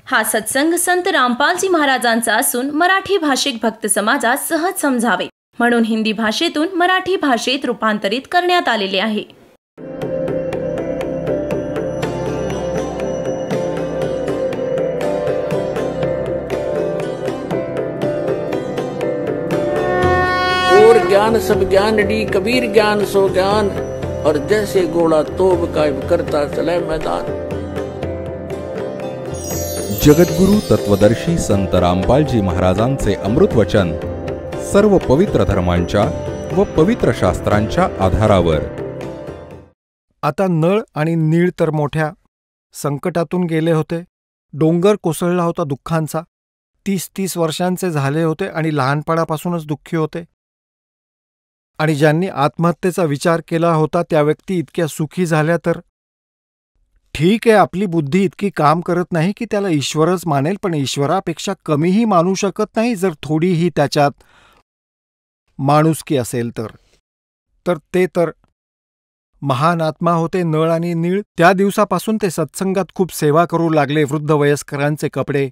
हा सत्संग संत रामपालजी महाराजांचा असून मराठी भाषिक भक्त समाजास सहज समजावे म्हणून हिंदी भाषेतून मराठी भाषेत रूपांतरित करण्यात आलेले आहे. और ज्ञान सब ज्ञान डी कबीर ज्ञान सो ज्ञान और जैसे घोड़ा तोब कायम करता चले मैदान. जगद्गुरु तत्वदर्शी संत रामपालजी महाराजांचे अमृत वचन सर्व पवित्र धर्मांच्या व पवित्र शास्त्रांच्या आधारावर. आता नळ आणि नीळ तर मोठ्या संकटातून गेले होते. डोंगर कोसळला होता दुःखांचा. 30-30 वर्षांचे झाले होते आणि लहानपणापासूनच दुःखी होते. आणि ज्यांनी आत्महत्येचा विचार केला होता त्या व्यक्ती इतक्या सुखी झाल्या तर ठीक आहे, आपली बुद्धी इतकी काम करत नाही की त्याला ईश्वरच मानेल, पण ईश्वरापेक्षा कमीही मानू शकत नाही जर थोडीही त्याच्यात माणुसकी असेल तर ते तर महान आत्मा होते नळ आणि नीळ. त्या दिवसापासून ते सत्संगात खूप सेवा करू लागले. वृद्ध वयस्करांचे कपडे,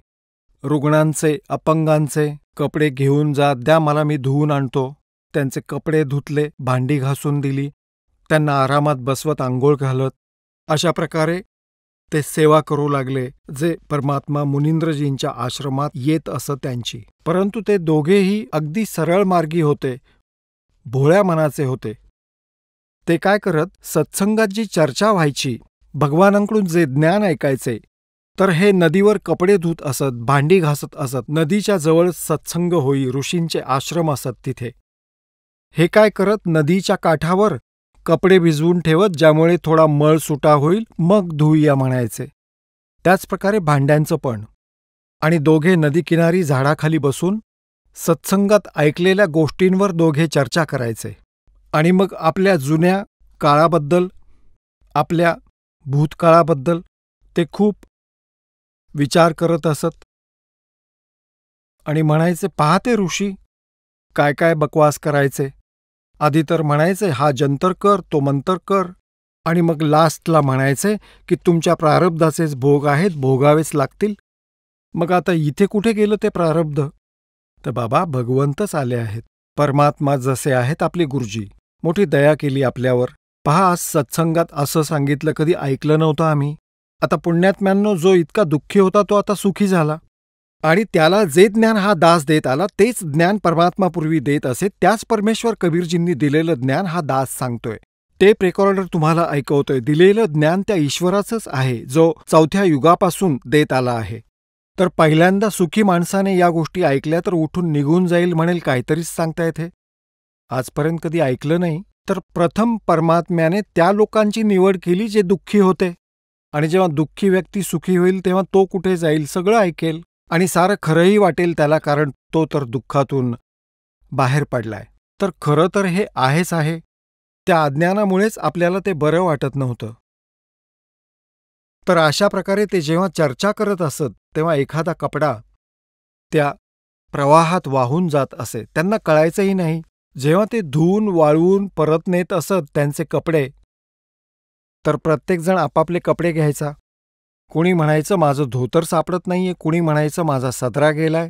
रुग्णांचे, अपंगांचे कपडे घेऊन जा, द्या मला, मी धुवून आणतो. त्यांचे कपडे धुतले, भांडी घासून दिली, त्यांना आरामात बसवत आंघोळ घालत. अशा प्रकारे ते सेवा करू लागले जे परमात्मा मुनींद्रजींच्या आश्रमात येत असं त्यांची. परंतु ते दोघेही अगदी सरळ मार्गी होते, भोळ्या मनाचे होते. ते काय करत, सत्संगात जी चर्चा व्हायची, भगवानांकडून जे ज्ञान ऐकायचे, तर हे नदीवर कपडे धुत असत, भांडी घासत असत. नदीच्या जवळ सत्संग होई, ऋषींचे आश्रम असत तिथे. हे काय करत, नदीच्या काठावर कपडे भिजवून ठेवत, ज्यामुळे थोडा मळ सुटा होईल, मग धुऊया म्हणायचे. त्याच प्रकारे भांड्यांचं पण. आणि दोघे नदीकिनारी झाडाखाली बसून सत्संगात ऐकलेल्या गोष्टींवर दोघे चर्चा करायचे. आणि मग आपल्या जुन्या काळाबद्दल, आपल्या भूतकाळाबद्दल ते खूप विचार करत असत. आणि म्हणायचे, पाहते ऋषी काय काय बकवास करायचे. आधी तर म्हणायचे हा जंतर कर, तो मंतर कर, आणि मग लास्टला म्हणायचे की तुमच्या प्रारब्धाचेच भोग आहेत, भोगावेच लागतील. मग आता इथे कुठे गेलं ते प्रारब्ध? तर बाबा भगवंतच आले आहेत, परमात्मा जसे आहेत आपले गुरुजी. मोठी दया केली आपल्यावर. पहा, आज सत्संगात असं सांगितलं कधी ऐकलं नव्हतं आम्ही. आता पुण्यात्म्यांनो, जो इतका दुःखी होता तो आता सुखी झाला. आणि त्याला जे ज्ञान हा दास देत आला तेच ज्ञान परमात्मा पूर्वी देत असे. त्याच परमेश्वर कबीरजींनी दिलेलं ज्ञान हा दास सांगतोय. टेप रेकॉर्डर तुम्हाला ऐकवतोय. दिलेलं ज्ञान त्या ईश्वराचंच आहे जो 4थ्या युगापासून देत आला आहे. तर पहिल्यांदा सुखी माणसाने या गोष्टी ऐकल्या तर उठून निघून जाईल म्हणेल काहीतरीच सांगता येते. आजपर्यंत कधी ऐकलं नाही. तर प्रथम परमात्म्याने त्या लोकांची निवड केली जे दुःखी होते. आणि जेव्हा दुःखी व्यक्ती सुखी होईल तेव्हा तो कुठे जाईल, सगळं ऐकेल आणि सारं खरंही वाटेल त्याला, कारण तो तर दुःखातून बाहेर पडलाय. तर खरं तर हे आहेच आहे. त्या अज्ञानामुळेच आपल्याला ते बरं वाटत नव्हतं. तर अशा प्रकारे ते जेव्हा चर्चा करत असत तेव्हा एखादा कपडा त्या प्रवाहात वाहून जात असे. त्यांना कळायचंही नाही. जेव्हा ते धुवून वाळवून परत नेत असत त्यांचे कपडे, तर प्रत्येकजण आपापले कपडे घ्यायचा. कुणी म्हणायचं माझं धोतर सापडत नाहीये, कुणी म्हणायचं माझा सदरा गेलाय.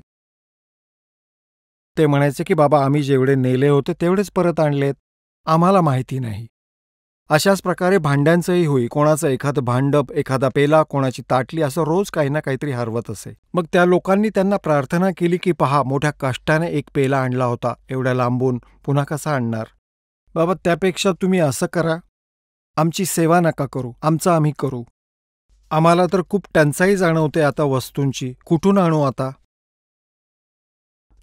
ते म्हणायचे की बाबा आम्ही जेवढे नेले होते तेवढेच परत आणलेत, आम्हाला माहिती नाही. अशाच प्रकारे भांड्यांचंही होई. कोणाचं एखादं भांडप, एखादा पेला, कोणाची ताटली, असं रोज काही ना काहीतरी हरवत असे. मग त्या लोकांनी त्यांना प्रार्थना केली की पहा, मोठ्या कष्टाने एक पेला आणला होता, एवढ्या लांबून पुन्हा कसा आणणार? बाबा त्यापेक्षा तुम्ही असं करा, आमची सेवा नका करू, आमचं आम्ही करू. आम्हाला तर खूप टंचाई जाणवते आता वस्तूंची, कुठून आणू आता?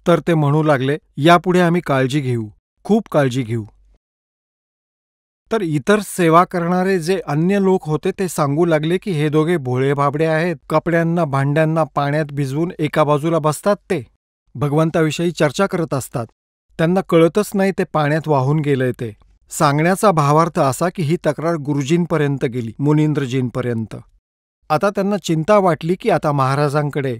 तर ते म्हणू लागले, यापुढे आम्ही काळजी घेऊ, खूप काळजी घेऊ. तर इतर सेवा करणारे जे अन्य लोक होते ते सांगू लागले की हे दोघे भोळे भाबडे आहेत. कपड्यांना, भांड्यांना पाण्यात भिजवून एका बाजूला बसतात, ते भगवंताविषयी चर्चा करत असतात. त्यांना कळतच नाही ते पाण्यात वाहून गेलंय ते. सांगण्याचा भावार्थ असा की ही तक्रार गुरुजींपर्यंत गेली, मुनींद्रजींपर्यंत. आता त्यांना चिंता वाटली की आता महाराजांकडे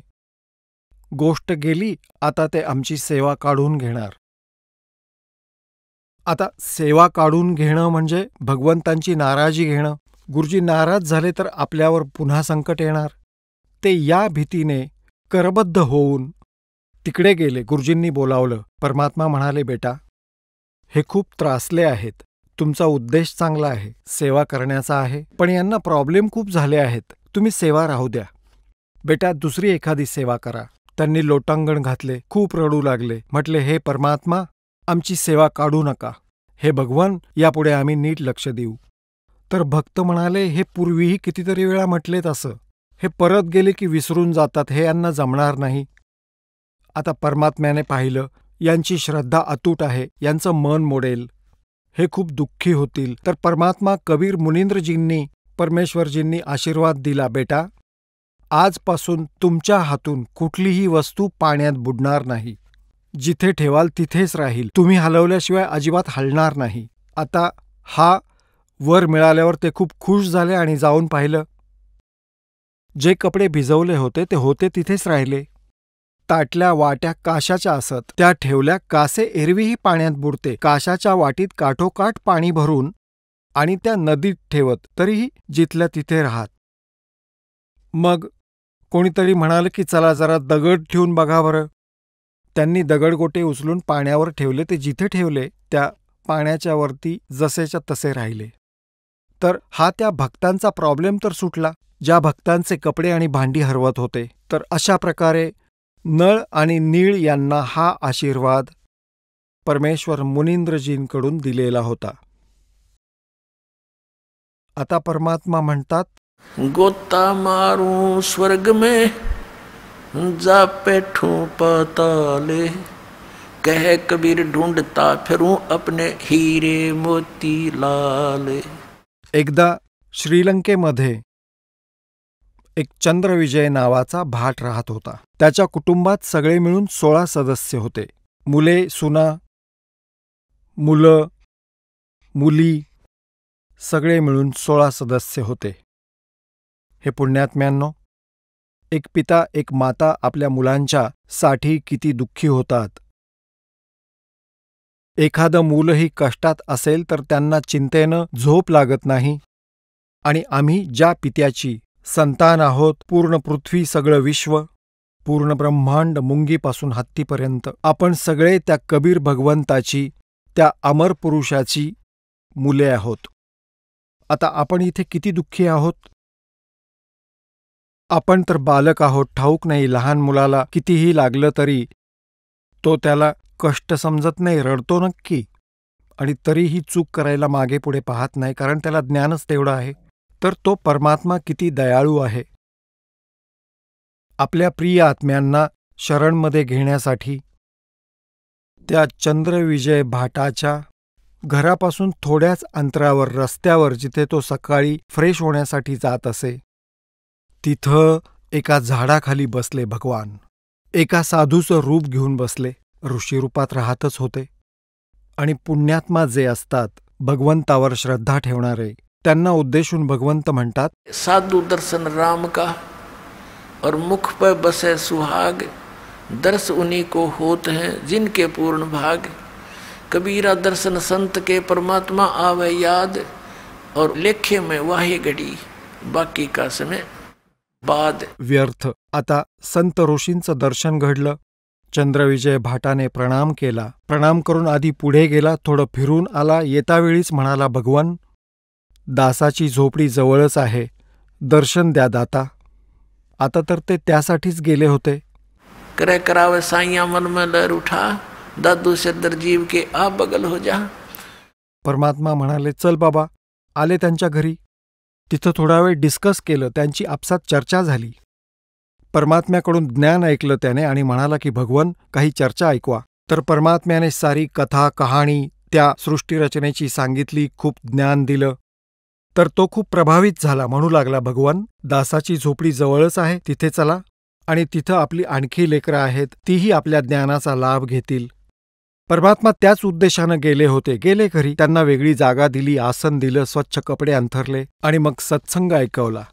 गोष्ट गेली, आता ते आमची सेवा काढून घेणार. आता सेवा काढून घेणं म्हणजे भगवंतांची नाराजी घेणं. गुरुजी नाराज झाले तर आपल्यावर पुन्हा संकट येणार. ते या भीतीने करबद्ध होऊन तिकडे गेले. गुरुजींनी बोलावलं. परमात्मा म्हणाले, बेटा, हे खूप त्रासले आहेत. तुमचा उद्देश चांगला आहे, सेवा करण्याचा आहे, पण यांना प्रॉब्लेम खूप झाले आहेत. तुम्ही सेवा राहू द्या. बेटा, दुसरी एखादी सेवा करा. त्यांनी लोटांगण घातले, खूप रडू लागले. म्हटले, हे परमात्मा, आमची सेवा काढू नका. हे भगवान, यापुढे आम्ही नीट लक्ष देऊ. तर भक्त म्हणाले, हे पूर्वीही कितीतरी वेळा म्हटलेत असं. हे परत गेले की विसरून जातात, हे यांना जमणार नाही. आता परमात्म्याने पाहिलं, यांची श्रद्धा अतूट आहे, यांचं मन मोडेल, हे खूप दुःखी होतील. तर परमात्मा कबीर मुनींद्रजींनी, परमेश्वरजींनी आशीर्वाद दिला, बेटा, आजपासून तुमच्या हातून कुठलीही वस्तू पाण्यात बुडणार नाही. जिथे ठेवाल तिथेच राहील. तुम्ही हलवल्याशिवाय अजिबात हलणार नाही. आता हा वर मिळाल्यावर ते खूप खुश झाले आणि जाऊन पाहिलं. जे कपडे भिजवले होते ते होते तिथेच राहिले. ताटल्या वाट्या काशाच्या असत, त्या ठेवल्या. कासे एरवीही पाण्यात बुडते. काशाच्या वाटीत काठोकाठ पाणी भरून आणि त्या नदीत ठेवत, तरीही जिथल्या तिथे राहत. मग कोणीतरी म्हणाले की चला जरा दगड ठेवून बघा बरं. त्यांनी दगडगोटे उचलून पाण्यावर ठेवले. ते जिथे ठेवले त्या पाण्याच्या वरती जसेच्या तसे राहिले. तर हा त्या भक्तांचा प्रॉब्लेम तर सुटला, ज्या भक्तांचे कपडे आणि भांडी हरवत होते. तर अशा प्रकारे नळ आणि नीळ यांना हा आशीर्वाद परमेश्वर मुनींद्रजींकडून दिलेला होता. आता परमात्मा म्हणतात, गोता मारूं स्वर्ग में जा बैठूं पाताले, कह कबीर ढूंढता फिरूं अपने हीरे मोती लाले. एकदा श्रीलंकेमध्ये एक चंद्रविजय नावाचा भाट राहत होता. त्याच्या कुटुंबात सगळे मिळून 16 सदस्य होते. मुले, सुना, मुलं, मुली, सगळे मिळून 16 सदस्य होते. हे पुण्यात्म्यांनो, एक पिता एक माता आपल्या मुलांच्या साठी किती दुःखी होतात. एखादं मूलही कष्टात असेल तर त्यांना चिंतेनं झोप लागत नाही. आणि आम्ही ज्या पित्याची संतान आहोत, पूर्ण पृथ्वी, सगळं विश्व, पूर्ण ब्रह्मांड, मुंगीपासून हत्तीपर्यंत, आपण सगळे त्या कबीर भगवंताची, त्या अमर पुरुषाची मुले आहोत. आता आपण इथे किती दुःखी आहोत. आपण तर बालक आहोत, ठाऊक नाही. लहान मुलाला कितीही लागलं तरी तो त्याला कष्ट समजत नाही, रडतो नक्की, आणि तरीही चूक करायला मागे पुढे पाहत नाही, कारण त्याला ज्ञानच तेवढं आहे. तर तो परमात्मा किती दयाळू आहे. आपल्या प्रिय आत्म्यांना शरणमध्ये घेण्यासाठी त्या चंद्रविजय भाटाच्या घरापासून थोड्याच अंतरावर रस्त्यावर, जिथे तो सकाळी फ्रेश होण्यासाठी जात असे, तिथं एका झाडाखाली बसले भगवान. एका साधूचं रूप घेऊन बसले. ऋषीरूपात राहतच होते. आणि पुण्यात्मा जे असतात, भगवंतावर श्रद्धा ठेवणारे, त्यांना उद्देशून भगवंत म्हणतात, साधु दर्शन राम का और मुख पर बसे सुहाग, दर्श उन्हीं को होत हैं जिनके पूर्ण भाग. कबीरा दर्शन संत के परमात्मा आवे याद, और लेखे में वाहे घड़ी बाकी का समय बाद. व्यर्थ. आता संत ऋषींचं दर्शन घडलं. चंद्रविजय भाटाने प्रणाम केला. प्रणाम करून आधी पुढे गेला, थोडं फिरून आला. येतावेळीच म्हणाला, भगवान, दासाची झोपडी जवळच आहे, दर्शन द्या दाता. आता तर ते त्यासाठीच गेले होते. करे करावे साइया मन में लहर उठा, दादू से दरजीव के आ बगल हो जा. परमात्मा म्हणाले, चल बाबा. आले त्यांच्या घरी. तिथं थोडा वेळ डिस्कस केलं. त्यांची आपसात चर्चा झाली. परमात्म्याकडून ज्ञान ऐकलं त्याने आणि म्हणाला की भगवान, काही चर्चा ऐकवा. तर परमात्म्याने सारी कथा कहाणी त्या सृष्टीरचनेची सांगितली, खूप ज्ञान दिलं. तर तो खूप प्रभावित झाला. म्हणू लागला, भगवान, दासाची झोपडी जवळच आहे, तिथे चला, आणि तिथं आपली आणखी लेकरं आहेत, तीही आपल्या ज्ञानाचा लाभ घेतील. परमात्मा त्याच उद्देशानं गेले होते. गेले घरी. त्यांना वेगळी जागा दिली, आसन दिलं, स्वच्छ कपडे अंथरले आणि मग सत्संग ऐकवला.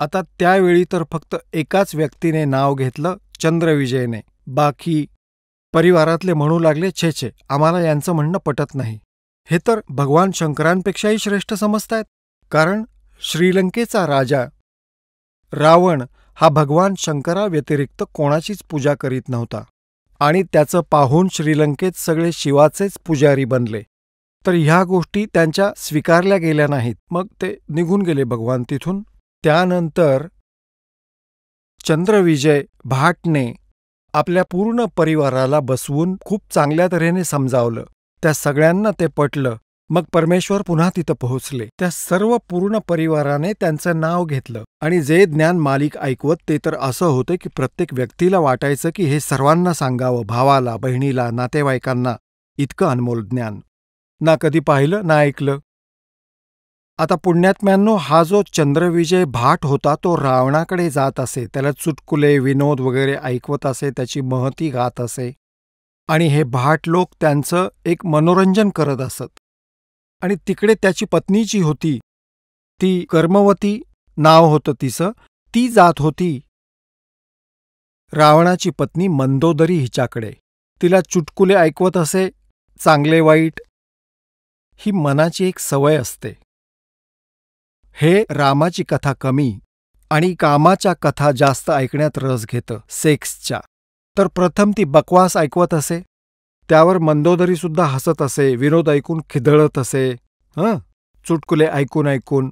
आता त्यावेळी तर फक्त एकाच व्यक्तीने नाव घेतलं, चंद्रविजयने. बाकी परिवारातले म्हणू लागले, छे छे, आम्हाला यांचं म्हणणं पटत नाही. हे तर भगवान शंकरांपेक्षाही श्रेष्ठ समजतायत. कारण श्रीलंकेचा राजा रावण हा भगवान शंकराव्यतिरिक्त कोणाचीच पूजा करीत नव्हता आणि त्याचं पाहून श्रीलंकेत सगळे शिवाचेच पुजारी बनले. तर ह्या गोष्टी त्यांच्या स्वीकारल्या गेल्या नाहीत. मग ते निघून गेले भगवान तिथून. त्यानंतर चंद्रविजय भाटने आपल्या पूर्ण परिवाराला बसवून खूप चांगल्या तऱ्हेने समजावलं. त्या सगळ्यांना ते पटलं. मग परमेश्वर पुन्हा तिथं पोहोचले. त्या सर्व पूर्ण परिवाराने त्यांचं नाव घेतलं आणि जे ज्ञान मालिक ऐकवत ते तर असं होतं की प्रत्येक व्यक्तीला वाटायचं की हे सर्वांना सांगावं, भावाला, बहिणीला, नातेवाईकांना. इतकं अनमोल ज्ञान ना कधी पाहिलं ना ऐकलं. आता पुण्यात्म्यांनो, हा जो चंद्रविजय भाट होता तो रावणाकडे जात असे, त्याला चुटकुले विनोद वगैरे ऐकवत असे, त्याची महती गात असे आणि हे भाट लोक त्यांचं एक मनोरंजन करत असत. आणि तिकडे त्याची पत्नी जी होती ती कर्मवती नाव होतं तिचं, ती जात होती रावणाची पत्नी मंदोदरी हिच्याकडे. तिला चुटकुले ऐकवत असे, चांगले वाईट. ही मनाची एक सवय असते. हे रामाची कथा कमी आणि कामाच्या कथा जास्त ऐकण्यात रस घेतं, सेक्सच्या. तर प्रथम ती बकवास ऐकवत असे, त्यावर मंदोदरीसुद्धा हसत असे, विनोद ऐकून खिदळत असे, चुटकुले ऐकून ऐकून.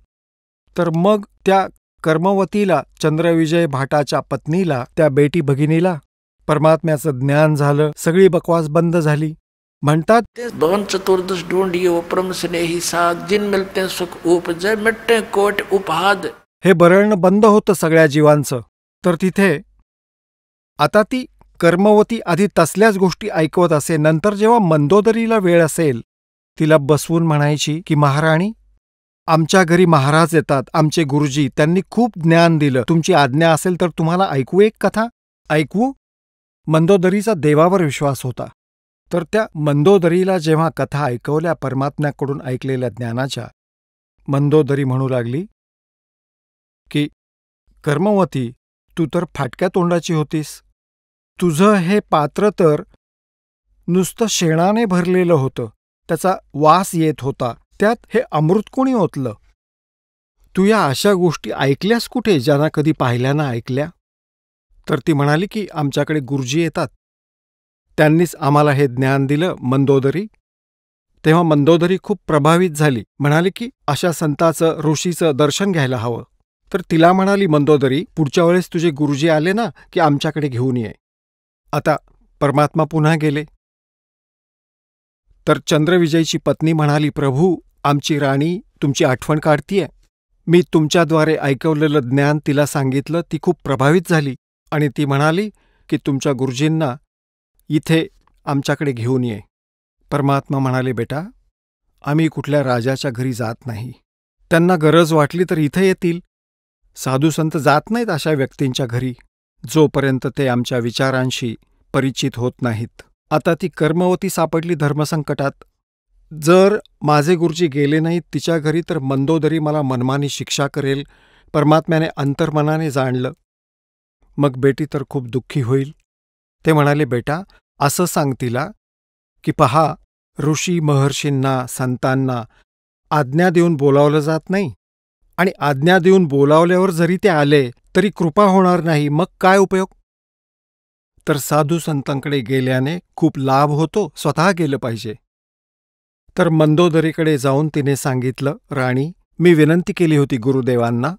तर मग त्या कर्मवतीला, चंद्रविजय भाटाच्या पत्नीला, त्या बेटी भगिनीला परमात्म्याचं ज्ञान झालं, सगळी बकवास बंद झाली. म्हणतात दोन चतुर्दश ढूंढिए उपरम स्नेही साध, जिन मिलते सुख उपजय मिटते कोट उपहाद. हे बरळणं बंद होतं सगळ्या जीवांचं. तर तिथे आता ती कर्मवती आधी तसल्याच गोष्टी ऐकवत असे. नंतर जेव्हा मंदोदरीला वेळ असेल, तिला बसवून म्हणायची की महाराणी, आमच्या घरी महाराज येतात, आमचे गुरुजी, त्यांनी खूप ज्ञान दिलं, तुमची आज्ञा असेल तर तुम्हाला ऐकू एक कथा. ऐकवू? मंदोदरीचा देवावर विश्वास होता. तर त्या मंदोदरीला जेव्हा कथा ऐकवल्या परमात्म्याकडून ऐकलेल्या ज्ञानाच्या, मंदोदरी म्हणू लागली की कर्मवती, तू तर फाटक्या तोंडाची होतीस. तुझं हे पात्र तर नुसतं शेणाने भरलेलं होतं, त्याचा वास येत होता, त्यात हे अमृत कोणी ओतलं? तू या अशा गोष्टी ऐकल्यास कुठे, ज्यांना कधी पाहिल्या ना ऐकल्या? तर ती म्हणाली की आमच्याकडे गुरुजी येतात, त्यांनीच आम्हाला हे ज्ञान दिलं मंदोदरी. तेव्हा मंदोदरी खूप प्रभावित झाली, म्हणाली की अशा संताचं, ऋषीचं दर्शन घ्यायला हवं. तर तिला म्हणाली मंदोदरी, पुढच्या वेळेस तुझे गुरुजी आले ना की आमच्याकडे घेऊन ये. आता परमात्मा पुन्हा गेले. तर चंद्रविजयची पत्नी म्हणाली, प्रभू, आमची राणी तुमची आठवण काढतीये. मी तुमच्याद्वारे ऐकवलेलं ज्ञान तिला सांगितलं. ती खूप प्रभावित झाली आणि ती म्हणाली की तुमच्या गुरुजींना इथे आमच्याकडे घेऊन ये. परमात्मा म्हणाले, बेटा, आम्ही कुठल्या राजाच्या घरी जात नाही. त्यांना गरज वाटली तर इथे येतील. साधुसंत जात नाहीत अशा व्यक्तींच्या घरी, जोपर्यंत ते आमच्या विचारांशी परिचित होत नाहीत. आता ती कर्मवती सापडली धर्मसंकटात. जर माझे गुरुजी गेले नाहीत तिच्या घरी तर मंदोदरी मला मनमानी शिक्षा करेल, परमात्म्याने अंतर्मनाने जाणलं. मग बेटी तर खूप दुःखी होईल. ते म्हणाले, बेटा, असं सांग तिला की पहा, ऋषी महर्षींना, संतांना आज्ञा देऊन बोलावलं जात नाही आणि आज्ञा देऊन बोलावल्यावर जरी ते आले तरी कृपा होणार नाही. मग काय उपयोग? तर साधू संतांकडे गेल्याने खूप लाभ होतो, स्वतः गेलं पाहिजे. तर मंदोदरीकडे जाऊन तिने सांगितलं, राणी, मी विनंती केली होती गुरुदेवांना,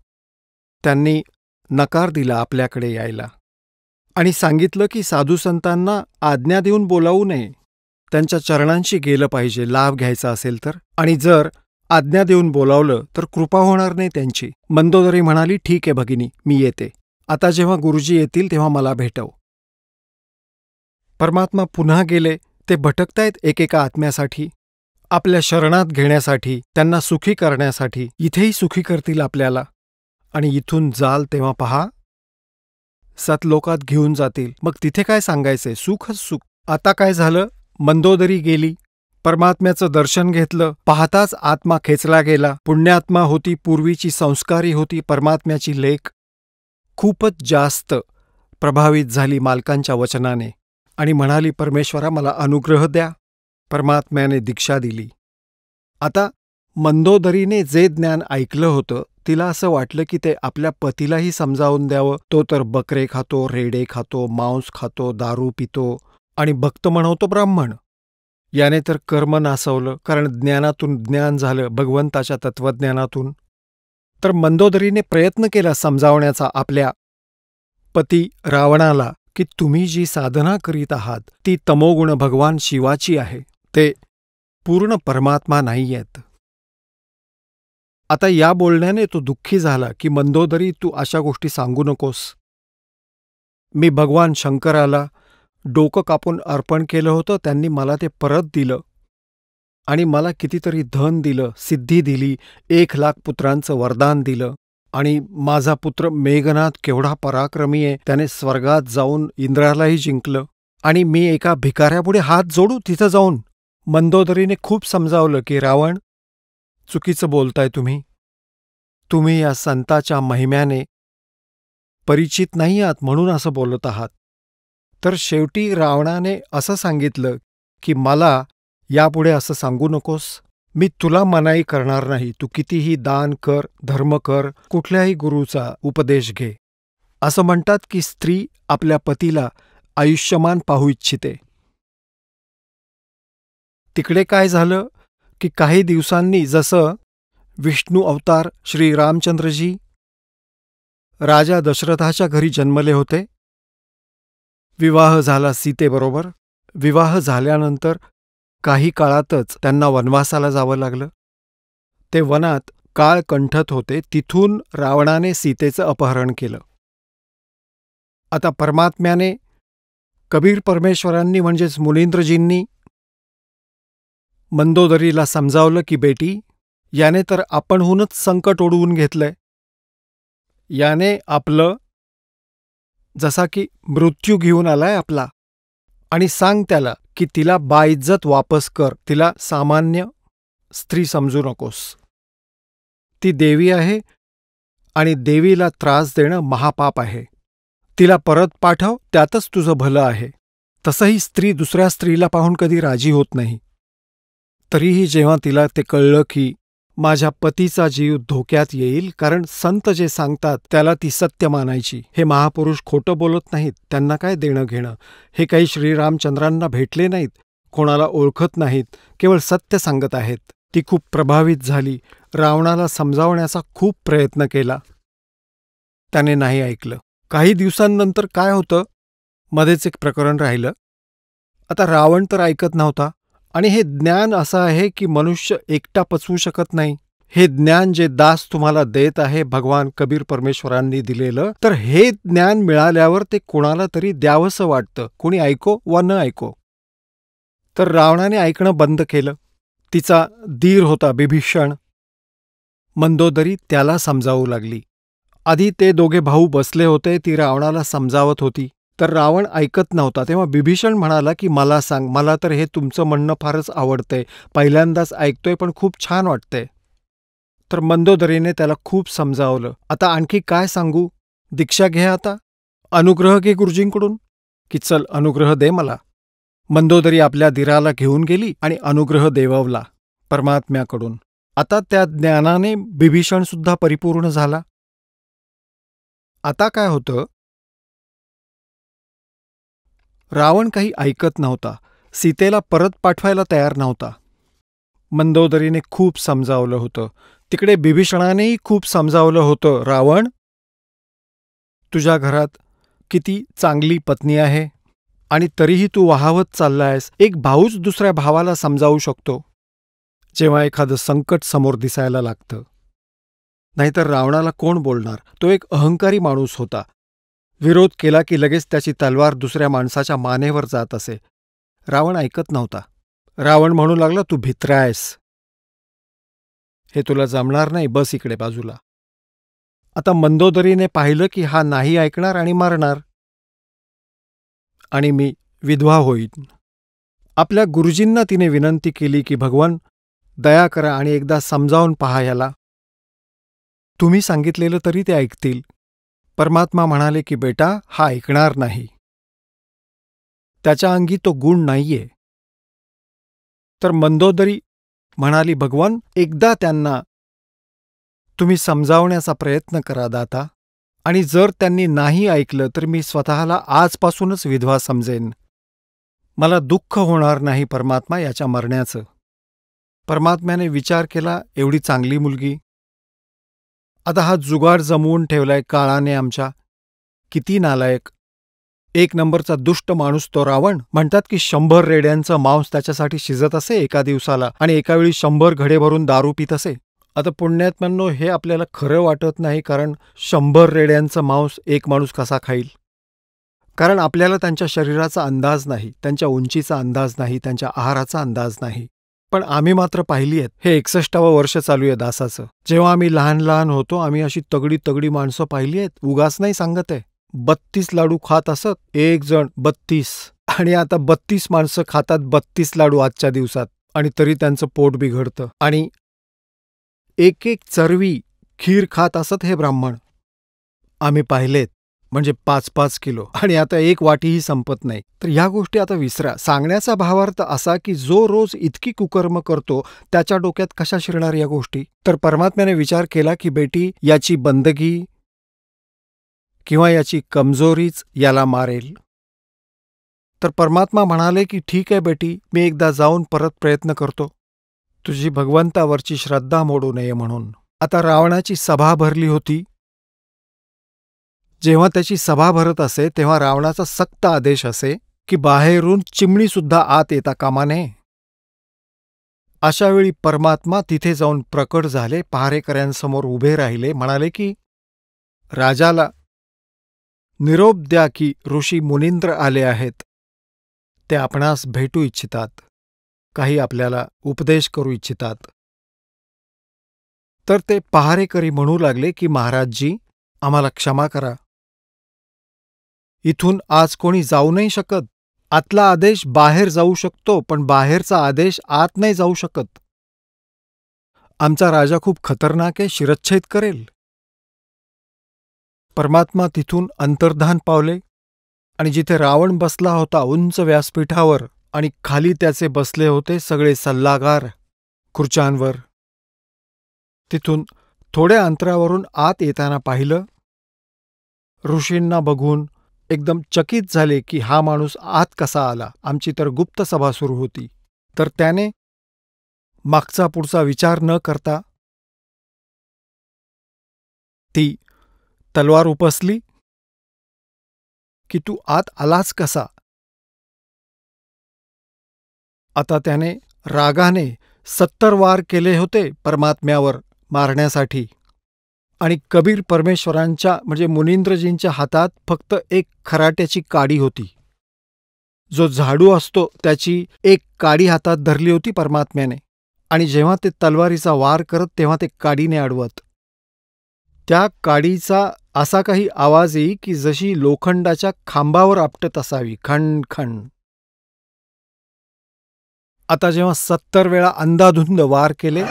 त्यांनी नकार दिला आपल्याकडे यायला आणि सांगितलं की साधूसंतांना आज्ञा देऊन बोलावू नये, त्यांच्या चरणांशी गेलं पाहिजे लाभ घ्यायचा असेल तर, आणि जर आज्ञा देऊन बोलावलं तर कृपा होणार नाही त्यांची. मंदोदरी म्हणाली, ठीक आहे भगिनी, मी येते. आता जेव्हा गुरुजी येतील तेव्हा मला भेटव. परमात्मा पुन्हा गेले. ते भटकतायत एकेका आत्म्यासाठी, आपल्या शरणात घेण्यासाठी, त्यांना सुखी करण्यासाठी. इथेही सुखी करतील आपल्याला. आणि इथून जाल तेव्हा पहा, सतलोकात घेऊन जातील. मग तिथे काय सांगायचंय, सुखच सुख. आता काय झालं, मंदोदरी गेली, परमात्म्याचं दर्शन घेतलं. पाहताच आत्मा खेचला गेला. पुण्यात्मा होती, पूर्वीची संस्कारी होती, परमात्म्याची लेक. खूपच जास्त प्रभावित झाली मालकांच्या वचनाने आणि म्हणाली, परमेश्वरा, मला अनुग्रह द्या. परमात्म्याने दीक्षा दिली. आता मंदोदरीने जे ज्ञान ऐकलं होतं तिला असं वाटलं की ते आपल्या पतीलाही समजावून द्यावं. तो तर बकरे खातो, रेडे खातो, मांस खातो, दारू पितो आणि भक्त म्हणवतो ब्राह्मण. याने तर कर्म नासवलं, कारण ज्ञानातून ज्ञान झालं, भगवंताच्या तत्वज्ञानातून. तर मंदोदरीने प्रयत्न केला समजावण्याचा आपल्या पती रावणाला की तुम्ही जी साधना करीत आहात ती तमोगुण भगवान शिवाची आहे, ते पूर्ण परमात्मा नाहीयेत. आता या बोलण्याने तो दुःखी झाला की मंदोदरी, तू अशा गोष्टी सांगू नकोस. मी भगवान शंकराला डोकं कापून अर्पण केलं होतं, त्यांनी मला ते परत दिलं आणि मला कितीतरी धन दिलं, सिद्धी दिली, 1,00,000 पुत्रांचं वरदान दिलं. आणि माझा पुत्र मेघनाथ केवढा पराक्रमी आहे, त्याने स्वर्गात जाऊन इंद्रालाही जिंकलं. आणि मी एका भिकाऱ्यापुढे हात जोडू तिथं जाऊन? मंदोदरीने खूप समजावलं की रावण, चुकीचं बोलताय तुम्ही. तुम्ही या संताच्या महिम्याने परिचित नाही आहात म्हणून असं बोलत आहात. तर शेवटी रावणाने असं सांगितलं की मला यापुढे असं सांगू नकोस. मी तुला मनाई करणार नाही. तू कितीही दान कर, धर्म कर, कुठल्याही गुरूचा उपदेश घे. असं म्हणतात की स्त्री आपल्या पतीला आयुष्यमान पाहू इच्छिते. तिकडे काय झालं की काही दिवसांनी जसं विष्णू अवतार श्री रामचंद्रजी राजा दशरथाच्या घरी जन्मले होते, विवाह झाला सीतेबरोबर. विवाह झाल्यानंतर काही काळातच त्यांना वनवासाला जावं लागलं. ते वनात काळ कंठत होते, तिथून रावणाने सीतेचं अपहरण केलं. आता परमात्म्याने, कबीर परमेश्वरांनी म्हणजेच मुनींद्रजींनी मंदोदरीला समजावलं की बेटी, याने तर आपणहूनच संकट ओढवून घेतलंय. याने आपलं जसा की मृत्यू घेऊन आलाय आपला. आणि सांग त्याला की तिला बाइज्जत वापस कर, तिला सामान्य स्त्री समजू नकोस. ती देवी आहे आणि देवीला त्रास देणं महापाप आहे. तिला परत पाठव, त्यातच तुझं भलं आहे. तसंही स्त्री दुसऱ्या स्त्रीला पाहून कधी राजी होत नाही. तरीही जेव्हा तिला ते कळलं की माझ्या पतीचा जीव धोक्यात येईल, कारण संत जे सांगतात त्याला ती सत्य मानायची. हे महापुरुष खोटं बोलत नाहीत, त्यांना काय देणं घेणं. हे काही श्रीरामचंद्रांना भेटले नाहीत, कोणाला ओळखत नाहीत, केवळ सत्य सांगत आहेत. ती खूप प्रभावित झाली. रावणाला समजावण्याचा खूप प्रयत्न केला, त्याने नाही ऐकलं. काही दिवसांनंतर काय होतं, मध्येच एक प्रकरण राहिलं. आता रावण तर ऐकत नव्हता. आणि हे ज्ञान असं आहे की मनुष्य एकटा पचवू शकत नाही. हे ज्ञान जे दास तुम्हाला देत आहे भगवान कबीर परमेश्वरांनी दिलेलं, तर हे ज्ञान मिळाल्यावर ते कोणाला तरी द्यावंसं वाटतं, कोणी ऐको वा न ऐको. तर रावणाने ऐकणं बंद केलं. तिचा दीर होता बिभीषण. मंदोदरी त्याला समजावू लागली. आधी ते दोघे भाऊ बसले होते, ती रावणाला समजावत होती. तर रावण ऐकत नव्हता. तेव्हा बिभीषण म्हणाला की मला सांग, मला तर हे तुमचं म्हणणं फारच आवडतंय, पहिल्यांदाच ऐकतोय पण खूप छान वाटतंय. तर मंदोदरीने त्याला खूप समजावलं. आता आणखी काय सांगू, दीक्षा घे आता, अनुग्रह घे गुरुजींकडून, की चल अनुग्रह दे मला. मंदोदरी आपल्या दीराला घेऊन गेली आणि अनुग्रह देववला परमात्म्याकडून. आता त्या ज्ञानाने बिभीषणसुद्धा परिपूर्ण झाला. आता काय होतं, रावण काही ऐकत नव्हता, सीतेला परत पाठवायला तयार नव्हता. मंदोदरीने खूप समजावलं होतं. तिकडे बिभीषणानेही खूप समजावलं होतं, रावण, तुझ्या घरात किती चांगली पत्नी आहे आणि तरीही तू वाहावत चाललायस. एक भाऊच दुसऱ्या भावाला समजावू शकतो जेव्हा एखादं संकट समोर दिसायला लागतं. नाहीतर रावणाला कोण बोलणार. तो एक अहंकारी माणूस होता. विरोध केला की लगेच त्याची तलवार दुसऱ्या माणसाच्या मानेवर जात असे. रावण ऐकत नव्हता. रावण म्हणू लागला, तू भित्रा आहेस, हे तुला जमणार नाही, बस इकडे बाजूला. आता मंदोदरीने पाहिलं की हा नाही ऐकणार आणि मारणार, आणि मी विधवा होईन. आपल्या गुरुजींना तिने विनंती केली की भगवान दया करा आणि एकदा समजावून पहा याला, तुम्ही सांगितलेलं तरी ते ऐकतील. परमात्मा म्हणाले की बेटा, हा ऐकणार नाही, त्याच्या अंगी तो गुण नाहीये. तर मंदोदरी म्हणाली, भगवान एकदा त्यांना तुम्ही समजावण्याचा प्रयत्न करा दाता, आणि जर त्यांनी नाही ऐकलं तर मी स्वतःला आजपासूनच विधवा समजेन. मला दुःख होणार नाही परमात्मा याच्या मरण्याचं. परमात्म्याने विचार केला, एवढी चांगली मुलगी. आता हा जुगाड जमवून ठेवलाय काळाने आमच्या. किती नालायक, एक नंबरचा दुष्ट माणूस तो रावण. म्हणतात की 100 रेड्यांचं मांस त्याच्यासाठी शिजत असे एका दिवसाला, आणि एकावेळी 100 घडे भरून दारू पित असे. आता पुण्यात्म्यांनो, हे आपल्याला खरं वाटत नाही, कारण 100 रेड्यांचं मांस एक माणूस कसा खाईल? कारण आपल्याला त्यांच्या शरीराचा अंदाज नाही, त्यांच्या उंचीचा अंदाज नाही, त्यांच्या आहाराचा अंदाज नाही. पण आम्ही मात्र पाहिली आहेत. हे 61वं वर्ष चालू आहे दासाचं. जेव्हा आम्ही लहान लहान होतो, आम्ही अशी तगडी तगडी माणसं पाहिली आहेत. उगाच नाही सांगत आहे. 32 लाडू खात असत एक जण, 32. आणि आता 32 माणसं खातात 32 लाडू आजच्या दिवसात, आणि तरी त्यांचं पोट बिघडतं. आणि एक एक चरवी खीर खात असत हे ब्राह्मण. आम्ही पाहिलेत, म्हणजे 5-5 किलो. आणि आता एक वाटीही संपत नाही. तर ह्या गोष्टी आता विसरा. सांगण्याचा भावार्थ असा की जो रोज इतकी कुकर्म करतो त्याच्या डोक्यात कशा शिरणार या गोष्टी? तर परमात्म्याने विचार केला की बेटी, याची बंदगी किंवा याची कमजोरीच याला मारेल. तर परमात्मा म्हणाले की ठीक आहे बेटी, मी एकदा जाऊन परत प्रयत्न करतो, तुझी भगवंतावरची श्रद्धा मोडू नये म्हणून. आता रावणाची सभा भरली होती. जेव्हा त्याची सभा भरत असे तेव्हा रावणाचा सक्त आदेश असे की बाहेरून चिमणीसुद्धा आत येता कामा नये. अशावेळी परमात्मा तिथे जाऊन प्रकट झाले, पहारेकऱ्यांसमोर उभे राहिले, म्हणाले की राजाला निरोप द्या की ऋषी मुनींद्र आले आहेत. ते आपणास भेटू इच्छितात, काही आपल्याला उपदेश करू इच्छितात. तर ते पहारेकरी म्हणू लागले की महाराजजी, आम्हाला क्षमा करा. इथून आज कोणी जाऊ नाही शकत. आतला आदेश बाहेर जाऊ शकतो, पण बाहेरचा आदेश आत नाही जाऊ शकत. आमचा राजा खूप खतरनाक आहे, शिरच्छेद करेल. परमात्मा तिथून अंतर्धान पावले, आणि जिथे रावण बसला होता उंच व्यासपीठावर, आणि खाली त्याचे बसले होते सगळे सल्लागार खुर्च्यांवर, तिथून थोड्या अंतरावरून आत येताना पाहिलं. ऋषींना बघून एकदम चकित झाले की हा माणूस आत कसा आला. आमची तर गुप्त सभा सुरू होती. तर त्याने मागचा पुढचा विचार न करता ती तलवार उपसली की तू आत आलाच कसा. आता त्याने रागाने 70 वार केले होते परमात्म्यावर मारण्यासाठी, आणि कबीर परमेश्वरांच्या म्हणजे मुनींद्रजींच्या हातात फक्त एक खराट्याची काडी होती. जो झाडू असतो त्याची एक काडी हातात धरली होती परमात्म्याने, आणि जेव्हा ते तलवारीचा वार करत तेव्हा ते काडीने अडवत. त्या काडीचा असा काही आवाज येई की जशी लोखंडाच्या खांबावर आपटत असावी, खण खण. आता जेव्हा 70 वेळा अंधाधुंद वार केले,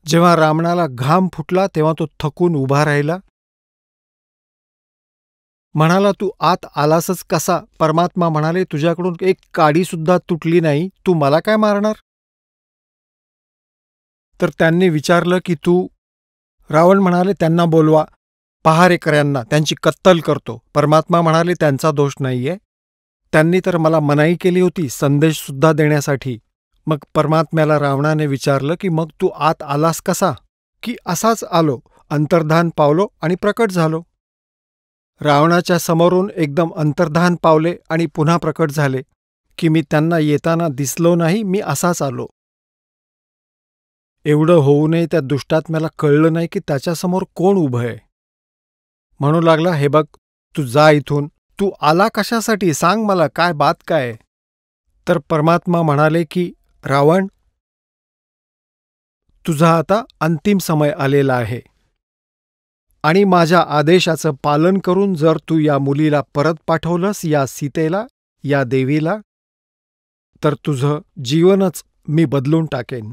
जेव्हा रावणाला घाम फुटला तेव्हा तो थकून उभा राहिला. म्हणाला, तू आत आलासच कसा? परमात्मा म्हणाले, तुझ्याकडून एक काडीसुद्धा तुटली नाही, तू मला काय मारणार? तर त्यांनी विचारलं की तू. रावण म्हणाले, त्यांना बोलवा, पहारेकऱ्यांना, त्यांची कत्तल करतो. परमात्मा म्हणाले, त्यांचा दोष नाहीये, त्यांनी तर मला मनाई केली होती संदेशसुद्धा देण्यासाठी. मग परमात्म्याला रावणाने विचारलं की मग तू आत आलास कसा? की असाच आलो, अंतर्धान पावलो आणि प्रकट झालो. रावणाच्या समोरून एकदम अंतर्धान पावले आणि पुन्हा प्रकट झाले की मी त्यांना येताना दिसलो नाही, मी असाच आलो. एवढं होऊनही त्या दुष्टात्म्याला कळलं नाही की त्याच्यासमोर कोण उभं आहे. म्हणू लागला, हे बघ, तू जा इथून. तू आला कशासाठी? सांग मला, काय बात काय? तर परमात्मा म्हणाले की रावण, तुझा आता अंतिम समय आलेला आहे, आणि माझ्या आदेशाचं पालन करून जर तू या मुलीला परत पाठवलंस, या सीतेला, या देवीला, तर तुझं जीवनच मी बदलून टाकेन.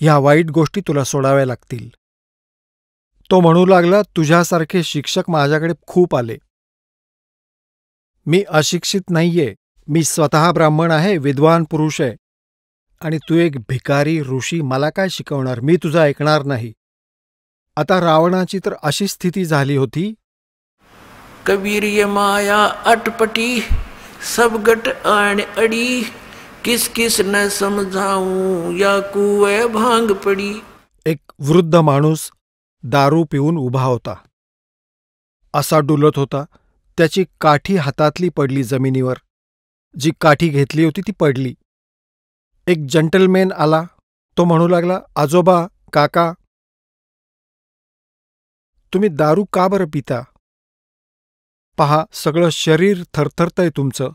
ह्या वाईट गोष्टी तुला सोडाव्या लागतील. तो म्हणू लागला, तुझ्यासारखे शिक्षक माझ्याकडे खूप आले. मी अशिक्षित नाहीये, मी स्वतः ब्राह्मण आहे, विद्वान पुरुष आहे. आणि तू एक भिकारी ऋषी, मला काय शिकवणार, मी तुझं ऐकणार नाही. आता रावणाची तर अशी स्थिती झाली होती. कबीर ये माया अटपटी, सब गट आण अड़ी, किस किस न समझाऊं या कुए भांग पड़ी. एक वृद्ध माणूस दारू पिऊन उभा होता. असा डुलत होता. त्याची काठी हातातली पडली जमिनीवर. जी काठी घेतली होती ती पडली. एक जंटलमॅन आला. तो म्हणू लागला, आजोबा, काका, तुम्ही दारू का बरं पिता? पहा, सगळं शरीर थरथरतंय तुमचं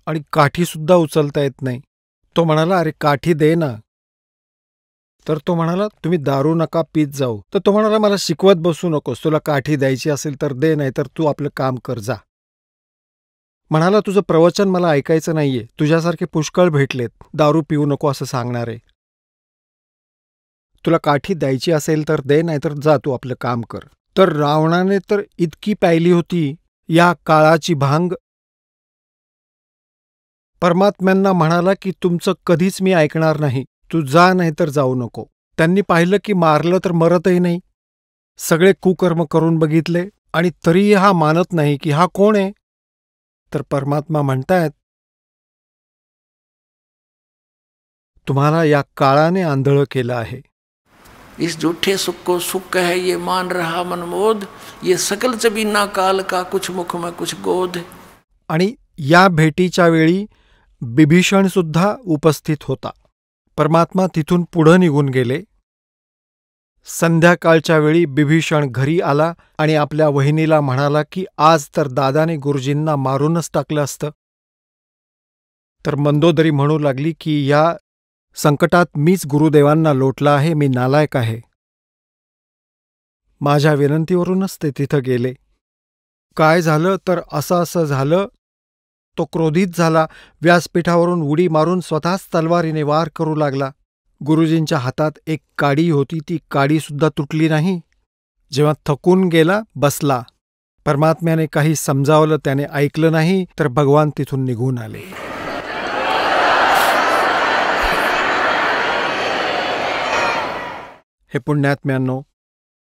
आणि काठीसुद्धा उचलता येत नाही. तो म्हणाला, अरे काठी दे ना. तर तो म्हणाला, तुम्ही दारू नका पीत जाऊ. तर तो म्हणाला, मला शिकवत बसू नकोस, तुला काठी द्यायची असेल तर दे, नाही तर तू आपलं काम कर जा. म्हणाला, तुझं प्रवचन मला ऐकायचं नाहीये, तुझ्यासारखे पुष्कळ भेटलेत दारू पिऊ नको असं सांगणारे. तुला काठी द्यायची असेल तर दे, नाही तर जा, तू आपलं काम कर. तर रावणाने तर इतकी प्यायली होती या काळाची भांग. परमात्म्यांना म्हणाला की तुमचं कधीच मी ऐकणार नाही, तू जा नाही तर जाऊ नको. त्यांनी पाहिलं की मारलं तर मरतही नाही. सगळे कुकर्म करून बघितले आणि तरीही हा मानत नाही की हा कोण आहे. तर परमात्मा म्हणतायत, तुम्हाला या काळाने आंधळं केलं आहे. इस झूठे सुख को सुख है ये मान रहा मनमोद, ये सकल चबीना काल का कुछ मुख में कुछ गोद. आणि या भेटीच्या वेळी बिभीषण सुद्धा उपस्थित होता. परमात्मा तिथून पुढं निघून गेले. संध्याकाळच्या वेळी बिभीषण घरी आला आणि आपल्या वहिनीला म्हणाला की आज तर दादाने गुरुजींना मारूनच टाकलं असतं. तर मंदोदरी म्हणू लागली की या संकटात मीच गुरुदेवांना लोटला आहे, मी नालायक आहे. माझ्या विनंतीवरूनच ते तिथं गेले. काय झालं तर असं झालं. तो क्रोधित झाला. व्यासपीठावरून उडी मारून स्वतःच तलवारीने वार करू लागला. गुरुजींच्या हातात एक काडी होती, ती काडीसुद्धा तुटली नाही. जेव्हा थकून गेला, बसला. परमात्म्याने काही समजावलं, त्याने ऐकलं नाही, तर भगवान तिथून निघून आले. हे पुण्यात्म्यांनो,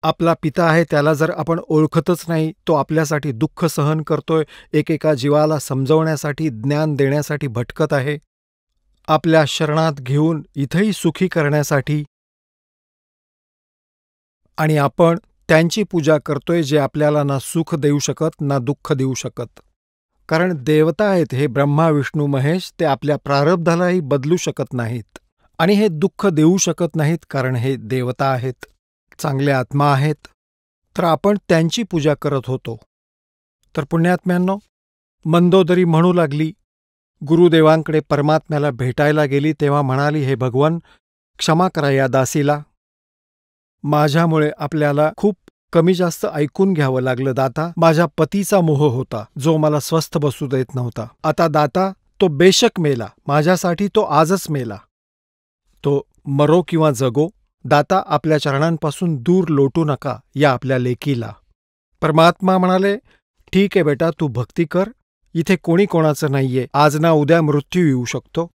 आपला पिता आहे त्याला जर आपण ओळखतच नाही, तो आपल्यासाठी दुःख सहन करतोय, एकेका जीवाला समजवण्यासाठी, ज्ञान देण्यासाठी भटकत आहे, आपल्या शरणात घेऊन इथेही सुखी करण्यासाठी, आणि आपण त्यांची पूजा करतोय जे आपल्याला ना सुख देऊ शकत ना दुःख देऊ शकत. कारण देवता आहेत हे ब्रह्मा विष्णू महेश, ते आपल्या प्रारब्धालाही बदलू शकत नाहीत आणि हे दुःख देऊ शकत नाहीत, कारण हे देवता आहेत, चांगले आत्मा आहेत. तर आपण त्यांची पूजा करत होतो. तर पुण्यात्म्यांनो, मंदोदरी म्हणू लागली, गुरुदेवांकडे परमात्म्याला भेटायला गेली तेव्हा म्हणाली, हे भगवान, क्षमा करा या दासीला. माझ्यामुळे आपल्याला खूप कमी जास्त ऐकून घ्यावं लागलं दाता. माझ्या पतीचा मोह होता जो मला स्वस्थ बसू देत नव्हता. आता दाता तो बेशक मेला, माझ्यासाठी तो आजच मेला. तो मरो किंवा जगो, दाता आपल्या चरणांपासून दूर लोटू नका या आपल्या लेकीला. परमात्मा म्हणाले, ठीक आहे बेटा, तू भक्ती कर, इथे कोणी कोणाचं नाहीये, आज ना उद्या मृत्यू येऊ शकतो,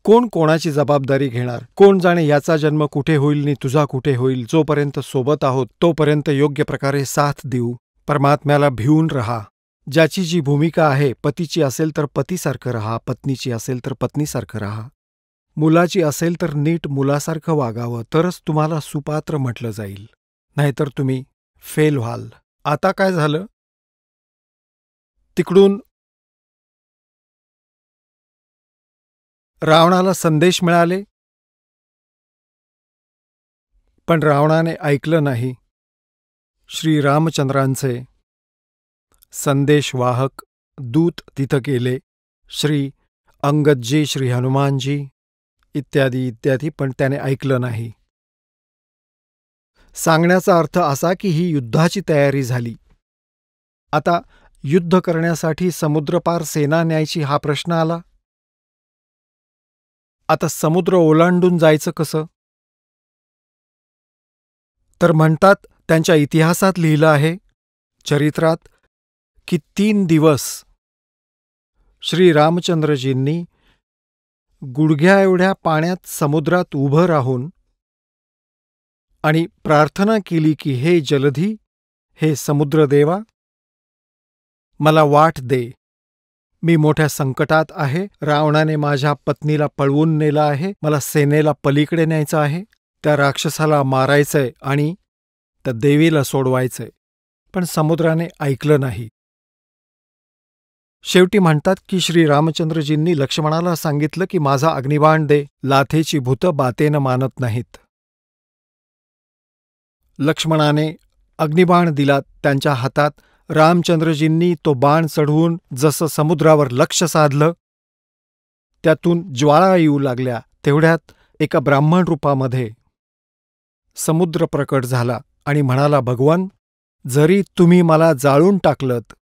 कोण कोणाची जबाबदारी घेणार, कोण जाणे याचा जन्म कुठे होईल नि तुझा कुठे होईल. जोपर्यंत सोबत आहोत तोपर्यंत योग्य प्रकारे साथ देऊ. परमात्म्याला भिवून रहा. ज्याची जी भूमिका आहे, पतीची असेल तर पतीसारखं रहा, पत्नीची असेल तर पत्नीसारखं रहा, मुलाची असेल तर नीट मुलासारखं वागावं, तरच तुम्हाला सुपात्र म्हटलं जाईल, नाहीतर तुम्ही फेल व्हाल. आता काय झालं, तिकडून रावणाला संदेश मिळाले, पण रावणाने ऐकलं नाही. श्रीरामचंद्रांचे संदेशवाहक दूत तिथं गेले, श्री अंगदजी, श्री हनुमानजी इत्यादी इत्यादी, पण त्याने ऐकलं नाही. सांगण्याचा अर्थ असा की ही युद्धाची तयारी झाली. आता युद्ध करण्यासाठी समुद्रपार सेना न्यायची हा प्रश्न आला. आता समुद्र ओलांडून जायचं कसं? तर म्हणतात, त्यांच्या इतिहासात लिहिलं आहे, चरित्रात, की 3 दिवस श्रीरामचंद्रजींनी गुडघ्या एवढ्या पाण्यात समुद्रात उभं राहून आणि प्रार्थना केली की हे जलधी, हे समुद्रदेवा, मला वाट दे. मी मोठ्या संकटात आहे. रावणाने माझ्या पत्नीला पळवून नेलं आहे. मला सेनेला पलीकडे न्यायचं आहे. त्या राक्षसाला मारायचंय आणि त्या देवीला सोडवायचंय. पण समुद्राने ऐकलं नाही. शेवटी म्हणतात की श्रीरामचंद्रजींनी लक्ष्मणाला सांगितलं की माझा अग्निबाण दे. लाथेची भूतं बातेनं मानत नाहीत. लक्ष्मणाने अग्निबाण दिला त्यांच्या हातात. रामचंद्रजींनी तो बाण चढवून जसं समुद्रावर लक्ष साधलं, त्यातून ज्वाळा येऊ लागल्या. तेवढ्यात एका ब्राह्मण रूपामध्ये समुद्र प्रकट झाला आणि म्हणाला, भगवान, जरी तुम्ही मला जाळून टाकलत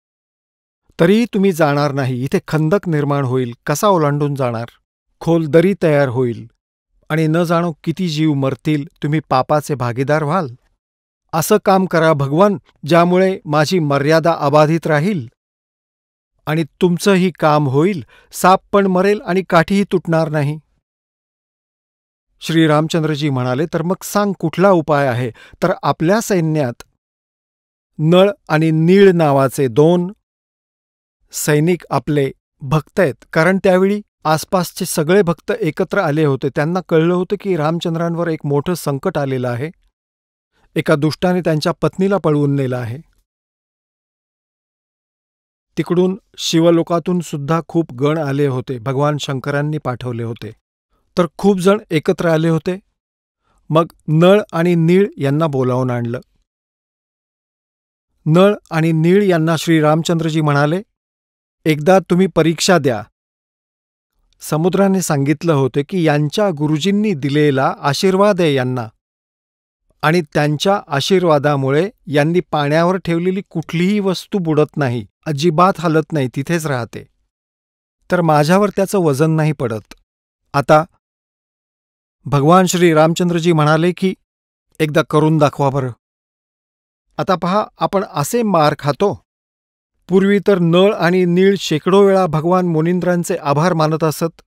तरी तुम्ही जाणार नाही. इथे खंदक निर्माण होईल. कसा ओलांडून जाणार? खोल दरी तयार होईल आणि न जाणो किती जीव मरतील. तुम्ही पापाचे भागीदार व्हाल. असं काम करा भगवान, ज्यामुळे माझी मर्यादा अबाधित राहील आणि तुमचंही काम होईल. साप पण मरेल आणि काठीही तुटणार नाही. श्रीरामचंद्रजी म्हणाले, तर मग सांग कुठला उपाय आहे? तर आपल्या सैन्यात नळ आणि नीळ नावाचे 2 सैनिक आपले भक्त आहेत. कारण त्यावेळी आसपासचे सगळे भक्त एकत्र आले होते. त्यांना कळलं होतं की रामचंद्रांवर एक मोठं संकट आलेलं आहे. एका दुष्टाने त्यांच्या पत्नीला पळवून नेलं आहे. तिकडून शिवलोकातून सुद्धा खूप गण आले होते. भगवान शंकरांनी पाठवले होते. तर खूप जण एकत्र आले होते. मग नळ आणि नीळ यांना बोलावून आणलं. नळ आणि नीळ यांना श्रीरामचंद्रजी म्हणाले, एकदा तुम्ही परीक्षा द्या. समुद्राने सांगितलं होतं की यांच्या गुरुजींनी दिलेला आशीर्वाद आहे यांना, आणि त्यांच्या आशीर्वादामुळे यांनी पाण्यावर ठेवलेली कुठलीही वस्तू बुडत नाही, अजिबात हलत नाही, तिथेच राहते. तर माझ्यावर त्याचं वजन नाही पडत. आता भगवान श्री रामचंद्रजी म्हणाले की एकदा करून दाखवा बरं. आता पहा, आपण असे मार खातो. पूर्वी तर नळ आणि नीळ शेकडो वेळा भगवान मुनींद्रांचे आभार मानत असत.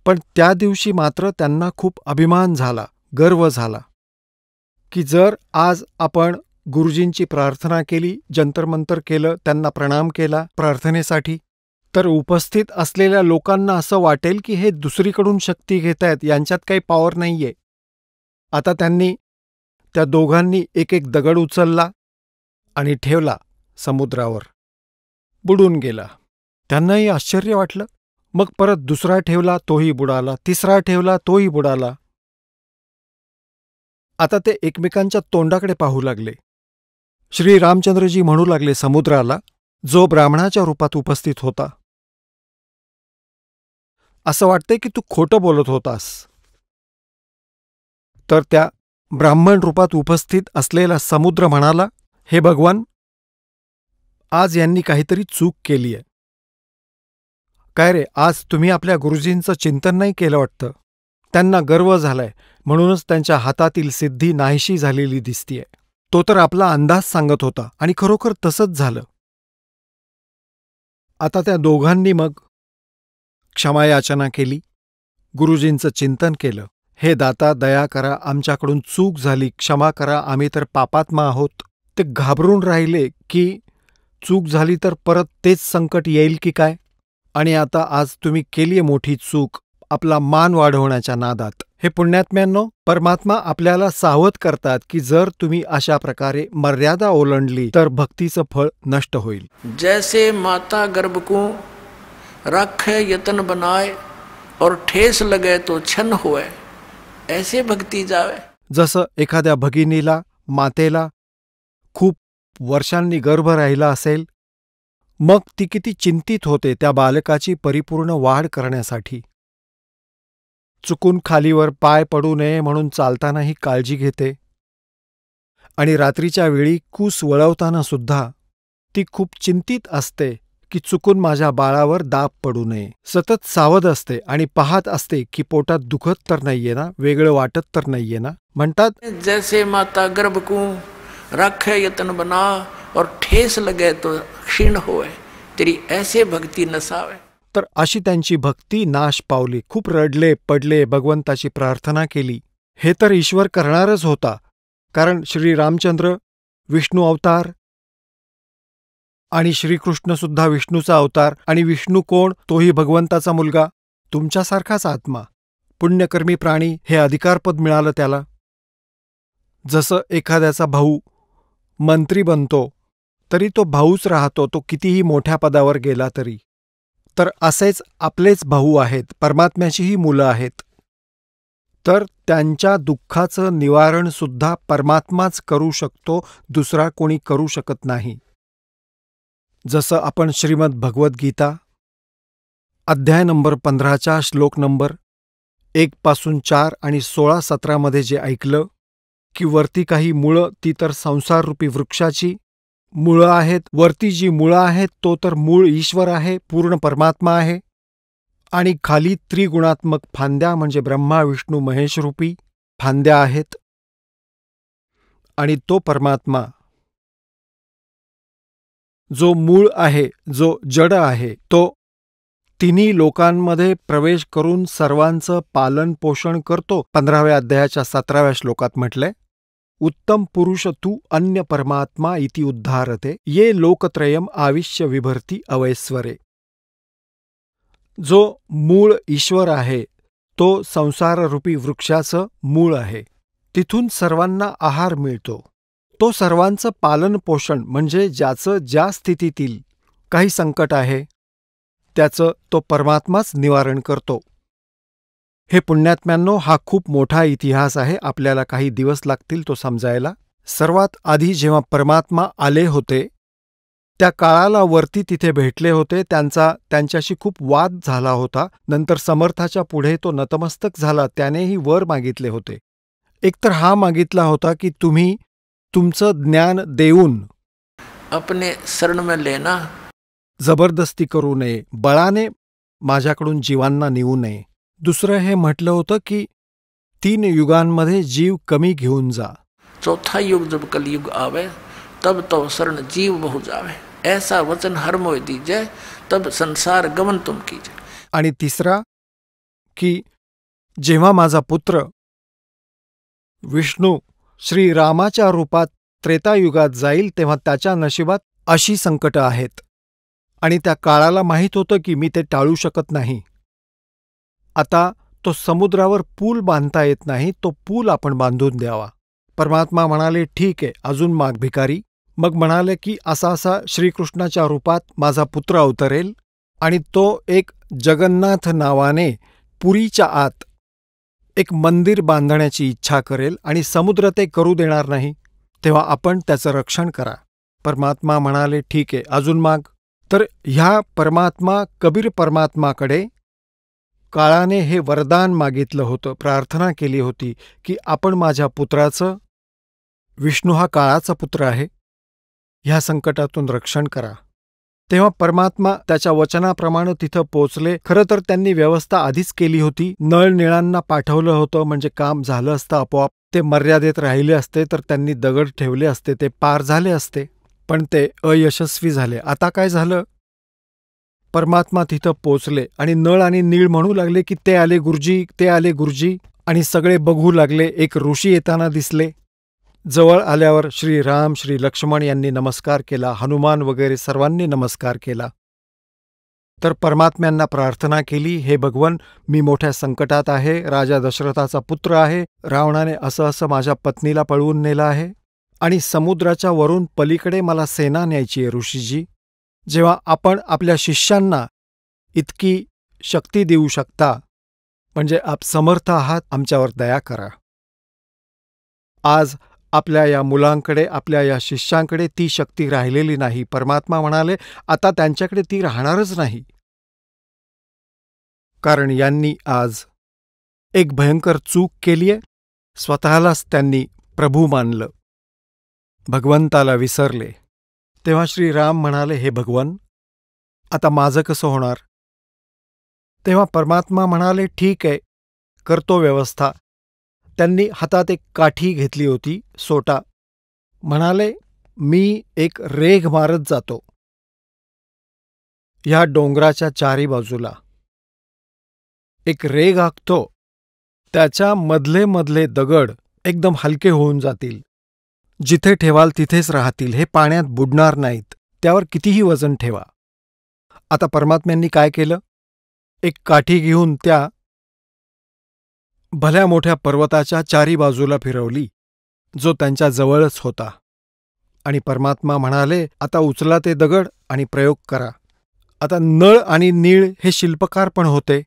पण त्या दिवशी मात्र त्यांना खूप अभिमान झाला, गर्व झाला की जर आज आपण गुरुजींची प्रार्थना केली, जंतरमंतर केलं, त्यांना प्रणाम केला प्रार्थनेसाठी, तर उपस्थित असलेल्या लोकांना असं वाटेल की हे दुसरीकडून शक्ती घेत आहेत, यांच्यात काही पॉवर नाहीये. आता त्यांनी त्या दोघांनी एक एक दगड उचलला आणि ठेवला समुद्रावर. बुडून गेला. त्यांनाही आश्चर्य वाटलं. मग परत दुसरा ठेवला, तोही बुडाला. तिसरा ठेवला, तोही बुडाला. आता ते एकमेकांच्या तोंडाकडे पाहू लागले. श्रीरामचंद्रजी म्हणू लागले समुद्राला, जो ब्राह्मणाच्या रूपात उपस्थित होता, असं वाटतंय की तू खोटं बोलत होतास. तर त्या ब्राह्मण रूपात उपस्थित असलेला समुद्र म्हणाला, हे भगवान, आज यांनी काहीतरी चूक केलीय. काय रे, आज तुम्ही आपल्या गुरुजींचं चिंतन नाही केलं वाटतं. त्यांना गर्व झालाय, म्हणूनच त्यांच्या हातातील सिद्धी नाहीशी झालेली दिसतीये. तो तर आपला अंदाज सांगत होता आणि खरोखर तसंच झालं. आता त्या दोघांनी मग क्षमायाचना केली, गुरुजींचं चिंतन केलं. हे दाता, दया करा, आमच्याकडून चूक झाली, क्षमा करा, आम्ही तर पापात्मा आहोत. ते घाबरून राहिले की चूक झाली तर परत तेच संकट येईल की काय. आणि आता आज तुम्ही केलीये मोठी चूक आपला मान वाढवण्याच्या नादात. हे पुण्यात्म्यांनो, परमात्मा आपल्याला सावध करतात की जर तुम्ही अशा प्रकारे मर्यादा ओलांडली तर भक्तीचं फळ नष्ट होईल. जैसे माता गर्भ को रखे यतन बनाए और ठेस लगे तो छन होए, ऐसे भक्ती जावे. जसं एखाद्या भगिनीला, मातेला खूप वर्षांनी गर्भ राहिला असेल, मग ती किती चिंतित होते त्या बालकाची परिपूर्ण वाढ करण्यासाठी. चुकून खालीवर पाय पडू नये म्हणून चालतानाही काळजी घेते. आणि रात्रीच्या वेळी कूस वळवताना सुद्धा ती खूप चिंतित असते की चुकून माझ्या बाळावर दाब पडू नये. सतत सावध असते आणि पाहत असते की पोटात दुखत तर नाहीये ना, वेगळं वाटत तर नाहीये ना. म्हणतात, जैसे माता गर्भ को रखे यतन बना और ठेस लगे तो क्षीण होए, तेरी ऐसे भक्ति नसावे. तर अशी त्यांची भक्ती नाश पावली. खूप रडले पडले, भगवंताची प्रार्थना केली. हे तर ईश्वर करणारच होता, कारण श्री रामचंद्र विष्णू अवतार आणि श्रीकृष्णसुद्धा विष्णूचा अवतार. आणि विष्णू कोण? तोही भगवंताचा मुलगा, तुमच्यासारखाच आत्मा, पुण्यकर्मी प्राणी. हे अधिकारपद मिळालं त्याला. जसं एखाद्याचा भाऊ मंत्री बनतो तरी तो भाऊच राहतो, तो कितीही मोठ्या पदावर गेला तरी. तर असेच आपलेच भाऊ आहेत, परमात्म्याचीही मुलं आहेत. तर त्यांच्या दुःखाचं निवारणसुद्धा परमात्माच करू शकतो, दुसरा कोणी करू शकत नाही. जसं आपण श्रीमद भगवद्गीता अध्याय नंबर 15 श्लोक नंबर 1-4 आणि 16-17 मध्ये जे ऐकलं की वरती काही मुळं, ती तर संसाररूपी वृक्षाची मुळं आहेत. वरती जी मुळं आहेत तो तर मूळ ईश्वर आहे, पूर्ण परमात्मा आहे. आणि खाली त्रिगुणात्मक फांद्या म्हणजे ब्रह्मा विष्णू महेश रूपी फांद्या आहेत. आणि तो परमात्मा जो मूळ आहे, जो जड आहे, तो तिन्ही लोकांमध्ये प्रवेश करून सर्वांचं पालन पोषण करतो. 15व्या अध्यायाच्या 17व्या श्लोकात म्हटलंय, उत्तम पुरुष तू अन्य परमात्मा इति उद्धारते ये लोकत्रयम आविश्य विभर्ती अवैस्वरे. जो मूळ ईश्वर आहे तो संसाररूपी वृक्षाचं मूळ आहे. तिथून सर्वांना आहार मिळतो. तो सर्वांचं पालन पोषण म्हणजे ज्याचं ज्या स्थितीतील काही संकट आहे त्याचं तो परमात्माच निवारण करतो. हे पुण्यात्म्यांनो, हा खूप मोठा इतिहास आहे. आपल्याला काही दिवस लागतील तो समजायला. सर्वात आधी जेव्हा परमात्मा आले होते त्या काळाला वरती तिथे भेटले होते. त्यांच्याशी खूप वाद झाला होता. नंतर समर्थाच्या पुढे तो नतमस्तक झाला. त्यानेही वर मागितले होते. एकतर हा मागितला होता की तुम्ही तुमचं ज्ञान देऊन अपने शरण में लेना, जबरदस्ती करू नये, बळाने माझ्याकडून जीवांना नेऊ नये. दुसरं हे म्हटलं होतं की 3 युगांमध्ये जीव कमी घेऊन जा. चौथा युग जब कलयुग आवे तब तो शरण जीव बहु जावे, ऐसा वचन हर मोय दीजिए तब संसार गमन तुम कीजिए. आणि तिसरा की जेव्हा माझा पुत्र विष्णू श्रीरामाच्या रूपात त्रेतायुगात जाईल तेव्हा त्याच्या नशिबात अशी संकटं आहेत. आणि त्या काळाला माहीत होतं की मी ते टाळू शकत नाही. आता तो समुद्रावर पूल बांधता येत नाही, तो पूल आपण बांधून द्यावा. परमात्मा म्हणाले ठीक आहे, अजून माग भिकारी. मग म्हणाले की असा श्रीकृष्णाच्या रूपात माझा पुत्र अवतरेल आणि तो एक जगन्नाथ नावाने पुरीच्या आत एक मंदिर बांधण्याची इच्छा करेल आणि समुद्र ते करू देणार नाही. तेव्हा आपण त्याचं रक्षण करा. परमात्मा म्हणाले ठीक आहे, अजून माग. तर ह्या परमात्मा कबीर परमात्माकडे काळाने हे वरदान मागितलं होतं, प्रार्थना केली होती की आपण माझ्या पुत्राचं, विष्णू हा काळाचा पुत्र आहे, ह्या संकटातून रक्षण करा. तेव्हा परमात्मा त्याच्या वचनाप्रमाणे तिथं पोचले. खरं तर त्यांनी व्यवस्था आधीच केली होती. नळनिळांना पाठवलं होतं म्हणजे काम झालं असतं आपोआप. ते मर्यादेत राहिले असते तर त्यांनी दगड ठेवले असते, ते पार झाले असते, पण ते अयशस्वी झाले. आता काय झालं, परमात्मा तिथं पोचले आणि नळ आणि नीळ म्हणू लागले की ते आले गुरुजी, ते आले गुरुजी. आणि सगळे बघू लागले. एक ऋषी येताना दिसले. जवळ आल्यावर श्री राम, श्री लक्ष्मण यांनी नमस्कार केला, हनुमान वगैरे सर्वांनी नमस्कार केला. तर परमात्म्यांना प्रार्थना केली, हे भगवन, मी मोठ्या संकटात आहे, राजा दशरथाचा पुत्र आहे, रावणाने असं माझ्या पत्नीला पळवून नेलं आहे आणि समुद्राच्या वरून पलीकडे मला सेना न्यायची आहे ऋषीजी. जेव्हा आपण आपल्या शिष्यांना इतकी शक्ती देऊ शकता म्हणजे आप समर्थ आहात, आमच्यावर दया करा. आज आपल्या या मुलांकडे, आपल्या या शिष्यांकडे ती शक्ती राहिलेली नाही. परमात्मा म्हणाले आता त्यांच्याकडे ती राहणारच नाही, कारण यांनी आज एक भयंकर चूक केलीये. स्वतःलाच त्यांनी प्रभू मानलं, भगवंताला विसरले. तेव्हा श्रीराम म्हणाले, हे भगवन, आता माझं कसं होणार? तेव्हा परमात्मा म्हणाले ठीक आहे, करतो व्यवस्था. त्यांनी हातात एक काठी घेतली होती, सोटा. म्हणाले मी एक रेघ मारत जातो. ह्या डोंगराच्या चारी बाजूला एक रेग आखतो. त्याच्या मधले मधले दगड एकदम हलके होऊन जातील. जिथे ठेवाल तिथेच राहतील. हे पाण्यात बुडणार नाहीत. त्यावर कितीही वजन ठेवा. आता परमात्म्यांनी काय केलं? एक काठी घेऊन त्या भल्या मोठ्या पर्वताच्या चारी बाजूला फिरवली, जो त्यांच्या जवळच होता. आणि परमात्मा म्हणाले, आता उचला ते दगड आणि प्रयोग करा. आता नळ आणि नीळ हे शिल्पकार पण होते,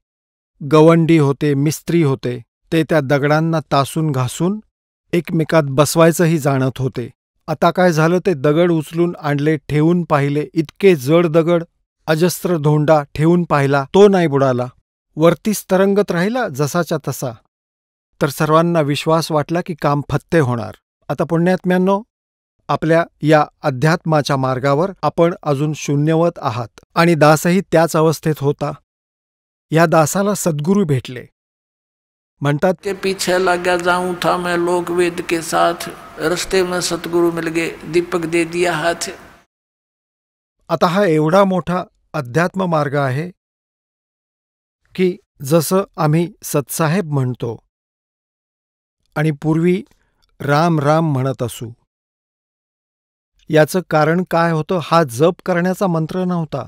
गवंडी होते, मिस्त्री होते. ते त्या दगडांना तासून घासून एकमेकात बसवायचंही जाणत होते. आता काय झालं? ते दगड उचलून आणले, ठेवून पाहिले. इतके जड दगड. अजस्त्र धोंडा ठेवून पाहिला, तो नाही बुडाला. वरतीच तरंगत राहिला जसाच्या तसा. तर सर्वांना विश्वास वाटला की काम फत्ते होणार. आता पुण्यात्म्यांनो, आपल्या या अध्यात्माच्या मार्गावर आपण अजून शून्यवत आहात. आणि दासही त्याच अवस्थेत होता. या दासाला सद्गुरू भेटले. म्हणतात, के पीछे लगा जाऊं था मैं लोकवेद के साथ, रस्ते में सतगुरु मिल गए, दीपक दे दिया हाथ. आता हा एवढा मोठा अध्यात्म मार्ग आहे की जसं आम्ही सतसाहेब म्हणतो आणि पूर्वी राम राम म्हणत असू. याचं कारण काय होतं? हा जप करण्याचा मंत्र नव्हता.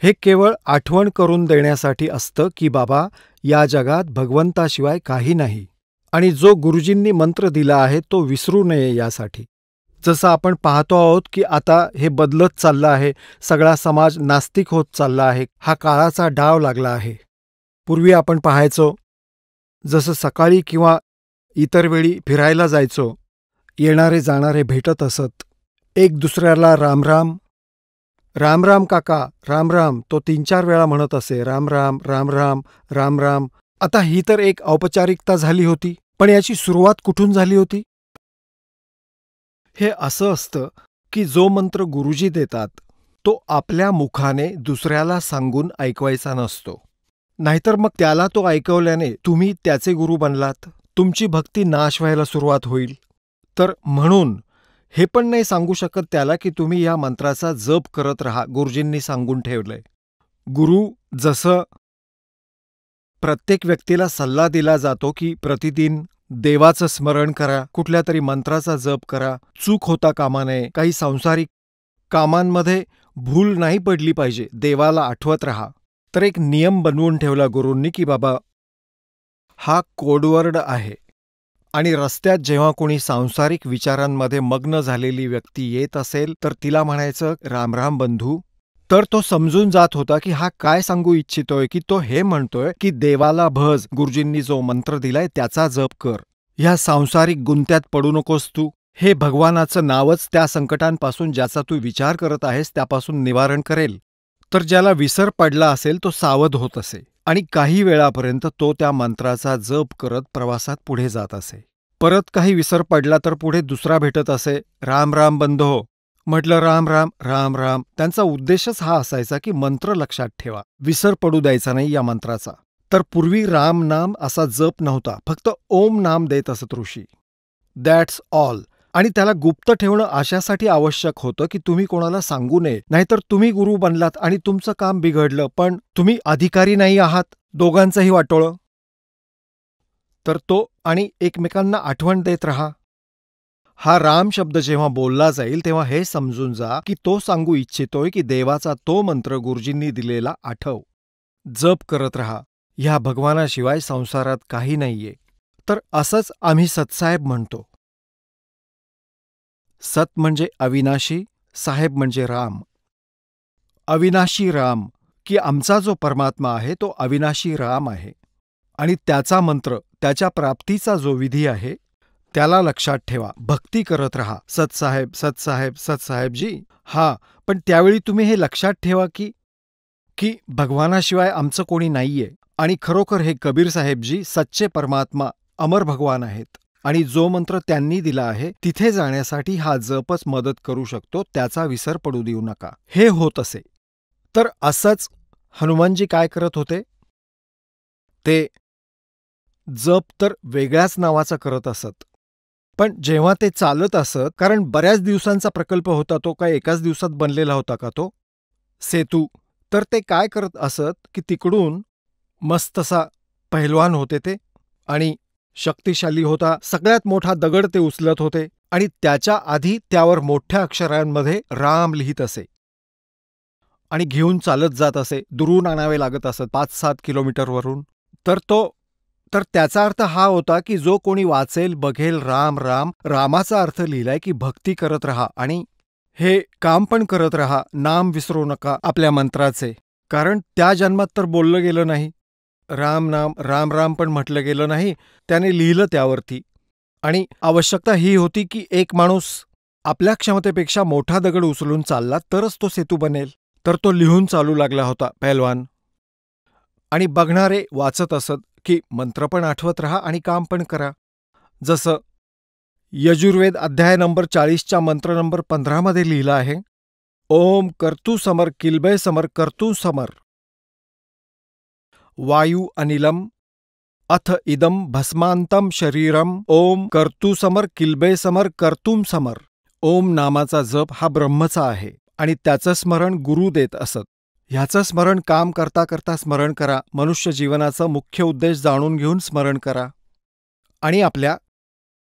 हे केवळ आठवण करून देण्यासाठी असतं की बाबा, या जगात भगवंताशिवाय काही नाही. आणि जो गुरुजींनी मंत्र दिला आहे तो विसरू नये यासाठी. जसं आपण पाहतो आहोत की आता हे बदलत चाललं आहे. सगळा समाज नास्तिक होत चालला आहे. हा काळाचा डाव लागला आहे. पूर्वी आपण पाहायचो, जसं सकाळी किंवा इतर वेळी फिरायला जायचो, येणारे जाणारे भेटत असत. एक दुसऱ्याला रामराम, रामराम काका, रामराम. तो 3-4 वेळा म्हणत असे, रामराम रामराम रामराम. आता ही तर एक औपचारिकता झाली होती. पण याची सुरुवात कुठून झाली होती? हे असं असतं की जो मंत्र गुरुजी देतात तो आपल्या मुखाने दुसऱ्याला सांगून ऐकवायचा नसतो. नाहीतर मग त्याला तो ऐकवल्याने तुम्ही त्याचे गुरु बनलात. तुमची भक्ती नाश व्हायला सुरुवात होईल. तर म्हणून हे पण नाही सांगू शकत त्याला की तुम्ही या मंत्राचा जप करत राहा, गुरुजींनी सांगून ठेवलंय. गुरु जसं प्रत्येक व्यक्तीला सल्ला दिला जातो की प्रतिदिन देवाचं स्मरण करा, कुठल्या तरी मंत्राचा जप करा, चूक होता कामा नये, काही सांसारिक कामांमध्ये भूल नाही पडली पाहिजे, देवाला आठवत राहा. तर एक नियम बनवून ठेवला गुरूंनी की बाबा, हा कोडवर्ड आहे. आणि रस्त्यात जेव्हा कोणी सांसारिक विचारांमध्ये मग्न झालेली व्यक्ती येत असेल तर तिला म्हणायचं, रामराम बंधू. तर तो समजून जात होता की हा काय सांगू इच्छितोय, की तो हे म्हणतोय की देवाला भज, गुरुजींनी जो मंत्र दिलाय त्याचा जप कर. ह्या सांसारिक गुंत्यात पडू नकोस तू. हे भगवानाचं नावच त्या संकटांपासून ज्याचा तू विचार करत आहेस त्यापासून निवारण करेल. तर ज्याला विसर पडला असेल तो सावध होत असे आणि काही वेळापर्यंत तो त्या मंत्राचा जप करत प्रवासात पुढे जात असे. परत काही विसर पडला तर पुढे दुसरा भेटत असे, राम राम बंधो. म्हटलं राम राम राम राम. त्यांचा उद्देशच हा असायचा की मंत्र लक्षात ठेवा, विसर पडू द्यायचा नाही या मंत्राचा. तर पूर्वी राम नाम असा जप नव्हता, फक्त ओम नाम देत असत ऋषी. That's all. आणि त्याला गुप्त ठेवणं अशासाठी आवश्यक होतं की तुम्ही कोणाला सांगू नये. नाहीतर तुम्ही गुरु बनलात आणि तुमचं काम बिघडलं, पण तुम्ही अधिकारी नाही आहात, दोघांचंही वाटोळं. तर तो आणि एकमेकांना आठवण देत राहा. हा राम शब्द जेव्हा बोलला जाईल तेव्हा हे समजून जा की तो सांगू इच्छितोय की देवाचा तो मंत्र गुरुजींनी दिलेला आठव, जप करत राहा. ह्या भगवानाशिवाय संसारात काही नाहीये. तर असंच आम्ही सतसाहेब म्हणतो. सत म्हणजे अविनाशी, साहेब म्हणजे राम. अविनाशी राम, की आमचा जो परमात्मा आहे तो अविनाशी राम आहे. आणि त्याचा मंत्र, त्याच्या प्राप्तीचा जो विधी आहे त्याला लक्षात ठेवा, भक्ती करत राहा. सतसाहेब सतसाहेब सतसाहेबजी. हा, पण त्यावेळी तुम्ही हे लक्षात ठेवा की भगवानाशिवाय आमचं कोणी नाहीये. आणि खरोखर हे कबीर साहेबजी सच्चे परमात्मा अमर भगवान आहेत. आणि जो मंत्र त्यांनी दिला आहे तिथे जाण्यासाठी हा जपच मदत करू शकतो, त्याचा विसर पडू देऊ नका. हे होत असे. तर असंच हनुमानजी काय करत होते? ते जप तर वेगळ्याच नावाचा करत असत, पण जेव्हा ते चालत असत, कारण बऱ्याच दिवसांचा प्रकल्प होता तो, काय एकाच दिवसात बनलेला होता का तो सेतू? तर ते काय करत असत की तिकडून मस्तसा पहिलवान होते ते आणि शक्तिशाली होता, सगळ्यात मोठा दगड ते उचलत होते आणि त्याच्या आधी त्यावर मोठ्या अक्षरांमध्ये राम लिहित असे आणि घेऊन चालत जात असे. दुरून आणावे लागत असत 5-7 किलोमीटरवरून. तर त्याचा अर्थ हा होता की जो कोणी वाचेल बघेल राम राम, रामाचा अर्थ लिहिलाय की भक्ती करत राहा आणि हे काम पण करत राहा, नाम विसरू नका आपल्या मंत्राचे. कारण त्या जन्मात तर बोललं गेलं नाही, राम नाम राम राम पण म्हटलं गेलं नाही, त्याने लिहिलं त्यावरती. आणि आवश्यकता ही होती की एक माणूस आपल्या क्षमतेपेक्षा मोठा दगड उचलून चालला तरच तो सेतू बनेल. तर तो लिहून चालू लागला होता पहिलवान. आणि बघणारे वाचत असत की मंत्र पण आठवत राहा आणि काम पण करा. जसं यजुर्वेद अध्याय नंबर 40च्या मंत्र नंबर 15 मध्ये लिहिलं आहे, ओम कर्तू समर किल्बय समर कर्तू समर वायू अनिलम अथ इदम भस्मांतम शरीरम ओम कर्तू समर किल्बय समर कर्तुम समर. ओम नामाचा जप हा ब्रह्मचा आहे आणि त्याचं स्मरण गुरु देत असत. ह्याचं स्मरण काम करता करता स्मरण करा, मनुष्य जीवनाचा मुख्य उद्देश जाणून घेऊन स्मरण करा आणि आपल्या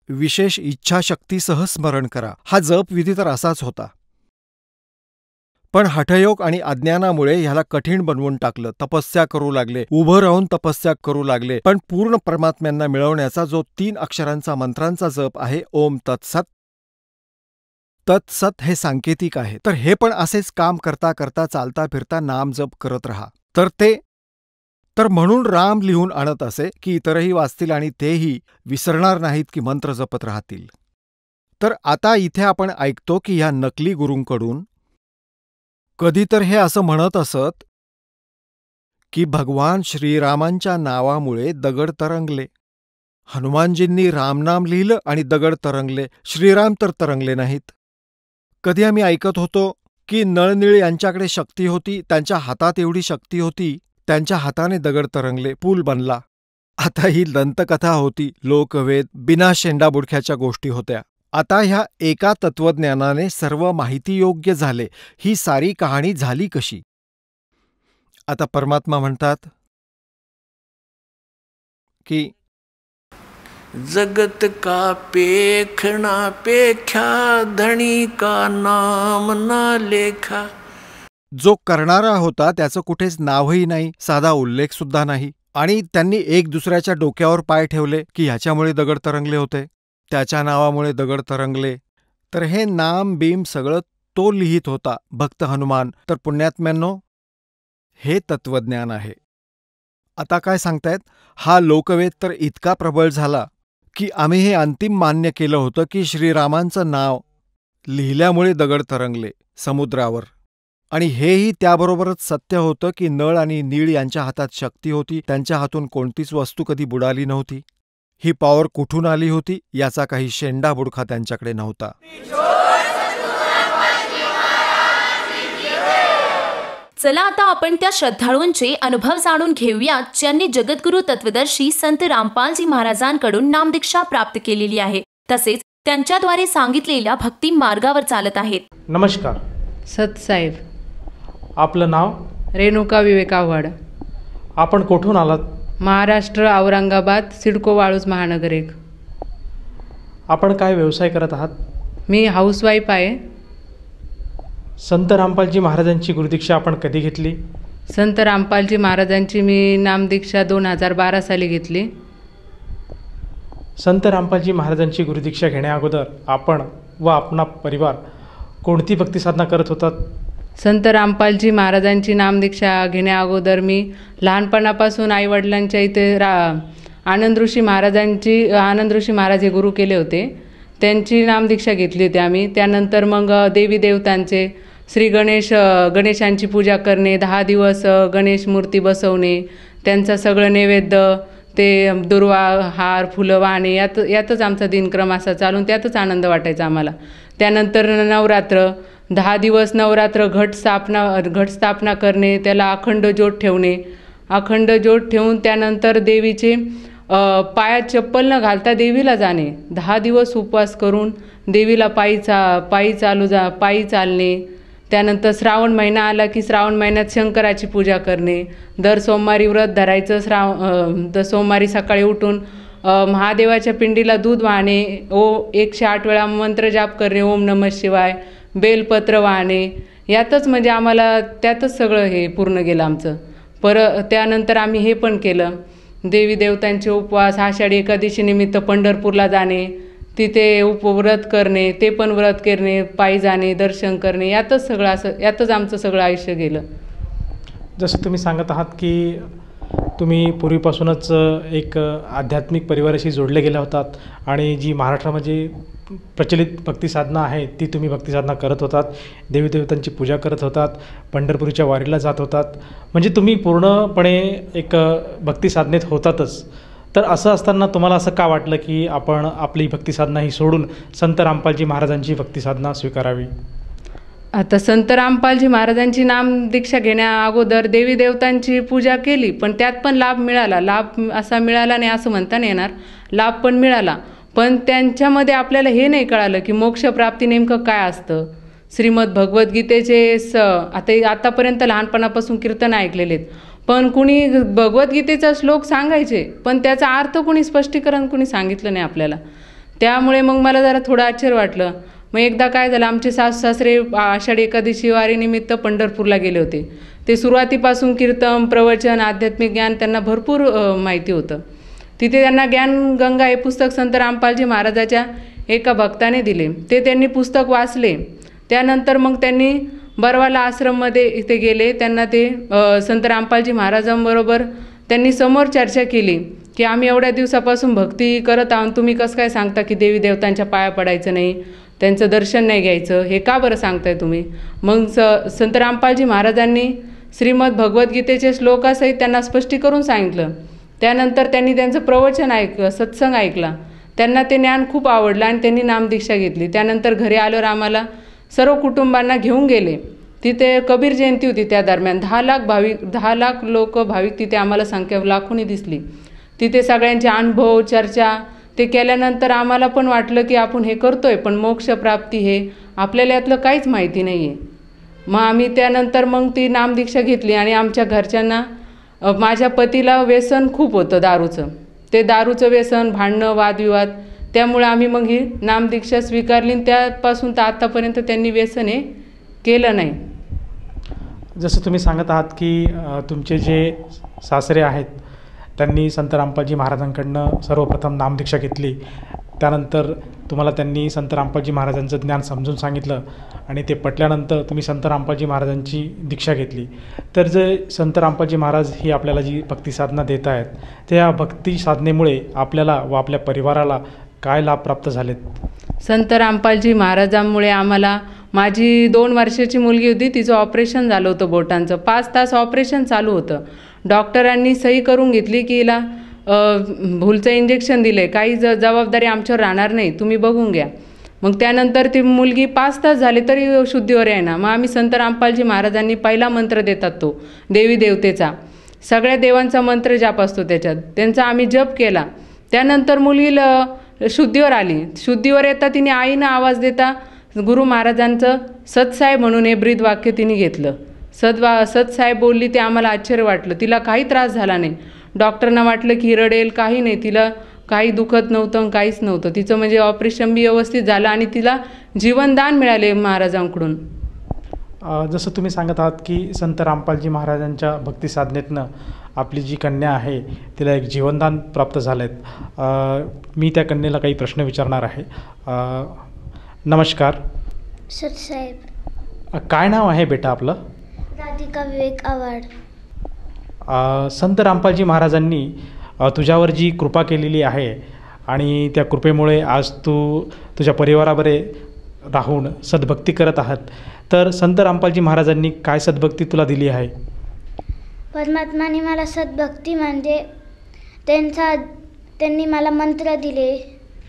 विशेष इच्छाशक्तीसह स्मरण करा. हा जप विधी तर असाच होता, पण हठयोग आणि अज्ञानामुळे ह्याला कठीण बनवून टाकलं. तपस्या करू लागले, उभं राहून तपस्या करू लागले. पण पूर्ण परमात्म्यांना मिळवण्याचा जो 3 अक्षरांचा मंत्रांचा जप आहे, ओम तत्सत, तत्सत हे सांकेतिक आहे. तर हे पण असेच काम करता करता चालता फिरता नाम जप करत राहा. तर म्हणून राम लिहून आणत असे की इतरही वाचतील आणि तेही विसरणार नाहीत की मंत्र जपत राहतील. तर आता इथे आपण ऐकतो की ह्या नकली गुरूंकडून कधी तर हे असं म्हणत असत की भगवान श्रीरामांच्या नावामुळे दगड तरंगले. हनुमानजींनी रामनाम लिहिलं आणि दगड तरंगले, श्रीराम तर तरंगले नाहीत. कधी आम्ही ऐकत होतो की नळनीळ यांच्याकडे शक्ती होती, त्यांच्या हातात एवढी शक्ती होती, त्यांच्या हाताने दगड तरंगले, पूल बनला. आता ही दंतकथा होती, लोकवेद, बिना शेंडाबुडख्याच्या गोष्टी होत्या. आता ह्या एका तत्वज्ञानाने सर्व माहिती योग्य झाले. ही सारी कहाणी झाली कशी? आता परमात्मा म्हणतात की जगत का पेखना पेख्या, धणी का नाम ना लेखा. जो करणारा होता त्याचं कुठेच नावही नाही, साधा उल्लेख सुद्धा नाही. आणि त्यांनी एक दुसऱ्याच्या डोक्यावर पाय ठेवले की ह्याच्यामुळे दगड तरंगले होते, त्याच्या नावामुळे दगड तरंगले. तर हे नाम बीम सगळं तो लिहित होता, भक्त हनुमान. तर पुण्यात्म्यांनो, हे तत्वज्ञान आहे. आता काय सांगतायत, हा लोकवेद तर इतका प्रबळ झाला की आम्ही हे अंतिम मान्य केलं होतं की श्रीरामांचं नाव लिहिल्यामुळे दगड तरंगले समुद्रावर. आणि हेही त्याबरोबरच सत्य होतं की नळ आणि नीळ यांच्या हातात शक्ती होती, त्यांच्या हातून कोणतीच वस्तू कधी बुडाली नव्हती. ही पॉवर कुठून आली होती याचा काही शेंडा बुडखा त्यांच्याकडे नव्हता. चला आता आपण त्या श्रद्धाळूंचे अनुभव जाणून घेऊयात ज्यांनी जगद्गुरु तत्वदर्शी संत रामपालजी महाराजांकडून नामदीक्षा प्राप्त केलेली आहे, तसेच त्यांच्याद्वारे सांगितलेल्या भक्ती मार्गावर चालत आहेत. नमस्कार. सतसाहेब. आपलं नाव? रेणुका विवेक आव्हाड. आपण कुठून आलात? महाराष्ट्र, औरंगाबाद, सिडको वाळूज महानगर 1. आपण काय व्यवसाय करत आहात? मी हाऊसवाईफ आहे. संत रामपालजी महाराजांची गुरुदीक्षा आपण कधी घेतली? संत रामपालजी महाराजांची मी नामदीक्षा 2012 साली घेतली. संत रामपालजी महाराजांची गुरुदीक्षा घेण्या अगोदर आपण व आपला परिवार कोणती भक्ती साधना करत होतात? संत रामपालजी महाराजांची नामदीक्षा घेण्या अगोदर मी लहानपणापासून आईवडिलांच्या इथे आनंद ऋषी महाराज हे गुरु केले होते, त्यांची नामदीक्षा घेतली होती आम्ही. त्यानंतर मग देवी देवतांचे श्री गणेशांची पूजा करणे, 10 दिवस गणेश मूर्ती बसवणे, त्यांचं सगळं नैवेद्य, ते दुर्वा हार फुलं वाहणे, यातच आमचा दिनक्रम असा चालून त्यातच आनंद वाटायचा आम्हाला. त्यानंतर नवरात्र, 10 दिवस नवरात्र घट स्थापना करणे, त्याला अखंड ज्योत ठेवणे, अखंड ज्योत ठेवून त्यानंतर देवीचे पायात चप्पल न घालता देवीला जाणे, 10 दिवस उपवास करून देवीला पायी चालणे, त्यानंतर श्रावण महिना आला की श्रावण महिन्यात शंकराची पूजा करणे, दर सोमवारी व्रत धरायचं, दर सोमवारी सकाळी उठून महादेवाच्या पिंडीला दूध वाहणे, 108 वेळा मंत्र जाप करणे, ओम नमः शिवाय, बेलपत्र वाहणे, यातच म्हणजे आम्हाला त्यातच सगळं हे पूर्ण गेलं आमचं. त्यानंतर आम्ही हे पण केलं, देवी देवतांचे उपवास, आषाढी एकादशी निमित्त पंढरपूरला जाणे, तिथे व्रत करणे, ते पण व्रत करणे, पायी जाणे, दर्शन करणे, यातच आमचं सगळं आयुष्य गेलं. जसं तुम्ही सांगत आहात की तुम्ही पूर्वीपासूनच एक आध्यात्मिक परिवाराशी जोडले गेले होतात आणि जी महाराष्ट्रामध्ये प्रचलित भक्तिसाधना आहे ती तुम्ही भक्तिसाधना करत होतात, देवी देवतांची पूजा करत होतात, पंढरपूरच्या वारीला जात होतात, म्हणजे तुम्ही पूर्णपणे एक भक्तिसाधनेत होतातच. तर असं असताना तुम्हाला असं का वाटलं की आपण आपली भक्तिसाधना ही सोडून संत रामपालजी महाराजांची भक्तिसाधना स्वीकारावी? आता संत रामपालजी महाराजांची नामदीक्षा घेण्या अगोदर देवी देवतांची पूजा केली, पण त्यात पण लाभ मिळाला. लाभ असा मिळाला नाही असं म्हणता नाही येणार, लाभ पण मिळाला. पण त्यांच्यामध्ये आपल्याला हे नाही कळालं की मोक्षप्राप्ती नेमकं काय असतं. श्रीमद भगवद्गीतेचे आतापर्यंत लहानपणापासून कीर्तन ऐकलेले आहेत, पण कुणी भगवद्गीतेचा श्लोक सांगायचे पण त्याचा अर्थ कुणी स्पष्टीकरण कुणी सांगितलं नाही आपल्याला. त्यामुळे मग मला जरा थोडं आश्चर्य वाटलं. मग एकदा काय झालं, आमचे सासू सासरे आषाढी एकादशी वारीनिमित्त पंढरपूरला गेले होते. ते सुरुवातीपासून कीर्तन, प्रवचन, आध्यात्मिक ज्ञान त्यांना भरपूर माहिती होतं. तिथे त्यांना ज्ञानगंगा हे पुस्तक संत रामपालजी महाराजाच्या एका भक्ताने दिले. ते त्यांनी पुस्तक वाचले. त्यानंतर मग त्यांनी बरवाला आश्रममध्ये इथे गेले. त्यांना ते संत रामपालजी महाराजांबरोबर त्यांनी समोर चर्चा केली की आम्ही एवढ्या दिवसापासून भक्ती करत आहोत, तुम्ही कसं काय सांगता की देवी देवतांच्या पाया पडायचं नाही, त्यांचं दर्शन नाही घ्यायचं, हे का बरं सांगताय तुम्ही? मग संत रामपालजी महाराजांनी श्रीमद भगवद्गीतेचे श्लोकासहित त्यांना स्पष्टीकरून सांगितलं. त्यानंतर त्यांनी त्यांचं प्रवचन सत्संग ऐकला. त्यांना ते ज्ञान खूप आवडलं आणि त्यांनी नामदीक्षा घेतली. त्यानंतर घरी आल्यावर आम्हाला सर्व कुटुंबांना घेऊन गेले. तिथे कबीर जयंती होती. त्या दरम्यान 10 लाख लोक भाविक तिथे आम्हाला संख्या लाखोनी दिसली. तिथे सगळ्यांचे अनुभव, चर्चा ते केल्यानंतर आम्हाला पण वाटलं की आपण हे करतोय, पण मोक्षप्राप्ती हे आपल्याला यातलं काहीच माहिती नाही आहे. मग आम्ही त्यानंतर मग ती नामदीक्षा घेतली आणि आमच्या घरच्यांना, माझ्या पतीला व्यसन खूप होतं दारूचं. ते दारूचं व्यसन, भांडणं, वादविवाद, त्यामुळे आम्ही मग ही नामदीक्षा स्वीकारली. त्यापासून तर आतापर्यंत त्यांनी व्यसन हे केलं नाही. जसं तुम्ही सांगत आहात की तुमचे जे सासरे आहेत त्यांनी संत रामपालजी महाराजांकडनं सर्वप्रथम नामदीक्षा घेतली. त्यानंतर तुम्हाला त्यांनी संत रामपालजी महाराजांचं ज्ञान समजून सांगितलं आणि ते पटल्यानंतर तुम्ही संत रामपालजी महाराजांची दीक्षा घेतली. तर जे संत रामपालजी महाराज ही आपल्याला जी भक्तिसाधना देत आहेत, त्या भक्ती साधनेमुळे आपल्याला व आपल्या परिवाराला काय लाभ प्राप्त झालेत? संत रामपालजी महाराजांमुळे आम्हाला, माझी 2 वर्षाची मुलगी होती, तिचं ऑपरेशन झालं होतं बोटांचं. 5 तास ऑपरेशन चालू होतं. डॉक्टरांनी सही करून घेतली की हिला भूलचं इंजेक्शन दिलं, काही जबाबदारी आमच्यावर राहणार नाही, तुम्ही बघून घ्या. मग त्यानंतर ती मुलगी 5 तास झाले तरी शुद्धीवर येणार. मग आम्ही संत रामपालजी महाराजांनी पहिला मंत्र देतात तो देवी देवतेचा, सगळ्या देवांचा मंत्र जाप असतो त्याच्यात, त्यांचा आम्ही जप केला. त्यानंतर मुलीला शुद्धीवर आली. शुद्धीवर येता तिने आईनं आवाज देता गुरु महाराजांचं सतसाहेब म्हणून हे ब्रीद वाक्य तिने घेतलं. सतसाहेब बोलली. ते आम्हाला आश्चर्य वाटलं. तिला काही त्रास झाला नाही. डॉक्टरना वाटलं की रडेल, काही नाही, तिला काही दुखत नव्हतं, काहीच नव्हतं. तिचं म्हणजे ऑपरेशन बी व्यवस्थित झालं आणि तिला जीवनदान मिळाले महाराजांकडून. जसं तुम्ही सांगत आहात की संत रामपालजी महाराजांच्या भक्तिसाधनेतनं आपली जी कन्या आहे तिला एक जीवनदान प्राप्त झालं आहे. मी त्या कन्येला काही प्रश्न विचारणार आहे. नमस्कार सतसाहेब. काय नाव आहे बेटा आपलं? राधिका विवेक आव्हाड. संत रामपालजी महाराजांनी तुझ्यावर जी कृपा केलेली आहे आणि त्या कृपेमुळे आज तू तुझ्या परिवाराबरोबर राहून सद्भक्ती करत आहात, तर संत रामपालजी महाराजांनी काय सद्भक्ती तुला दिली आहे? परमात्माने मला सद्भक्ती म्हणजे त्यांनी मला मंत्र दिले.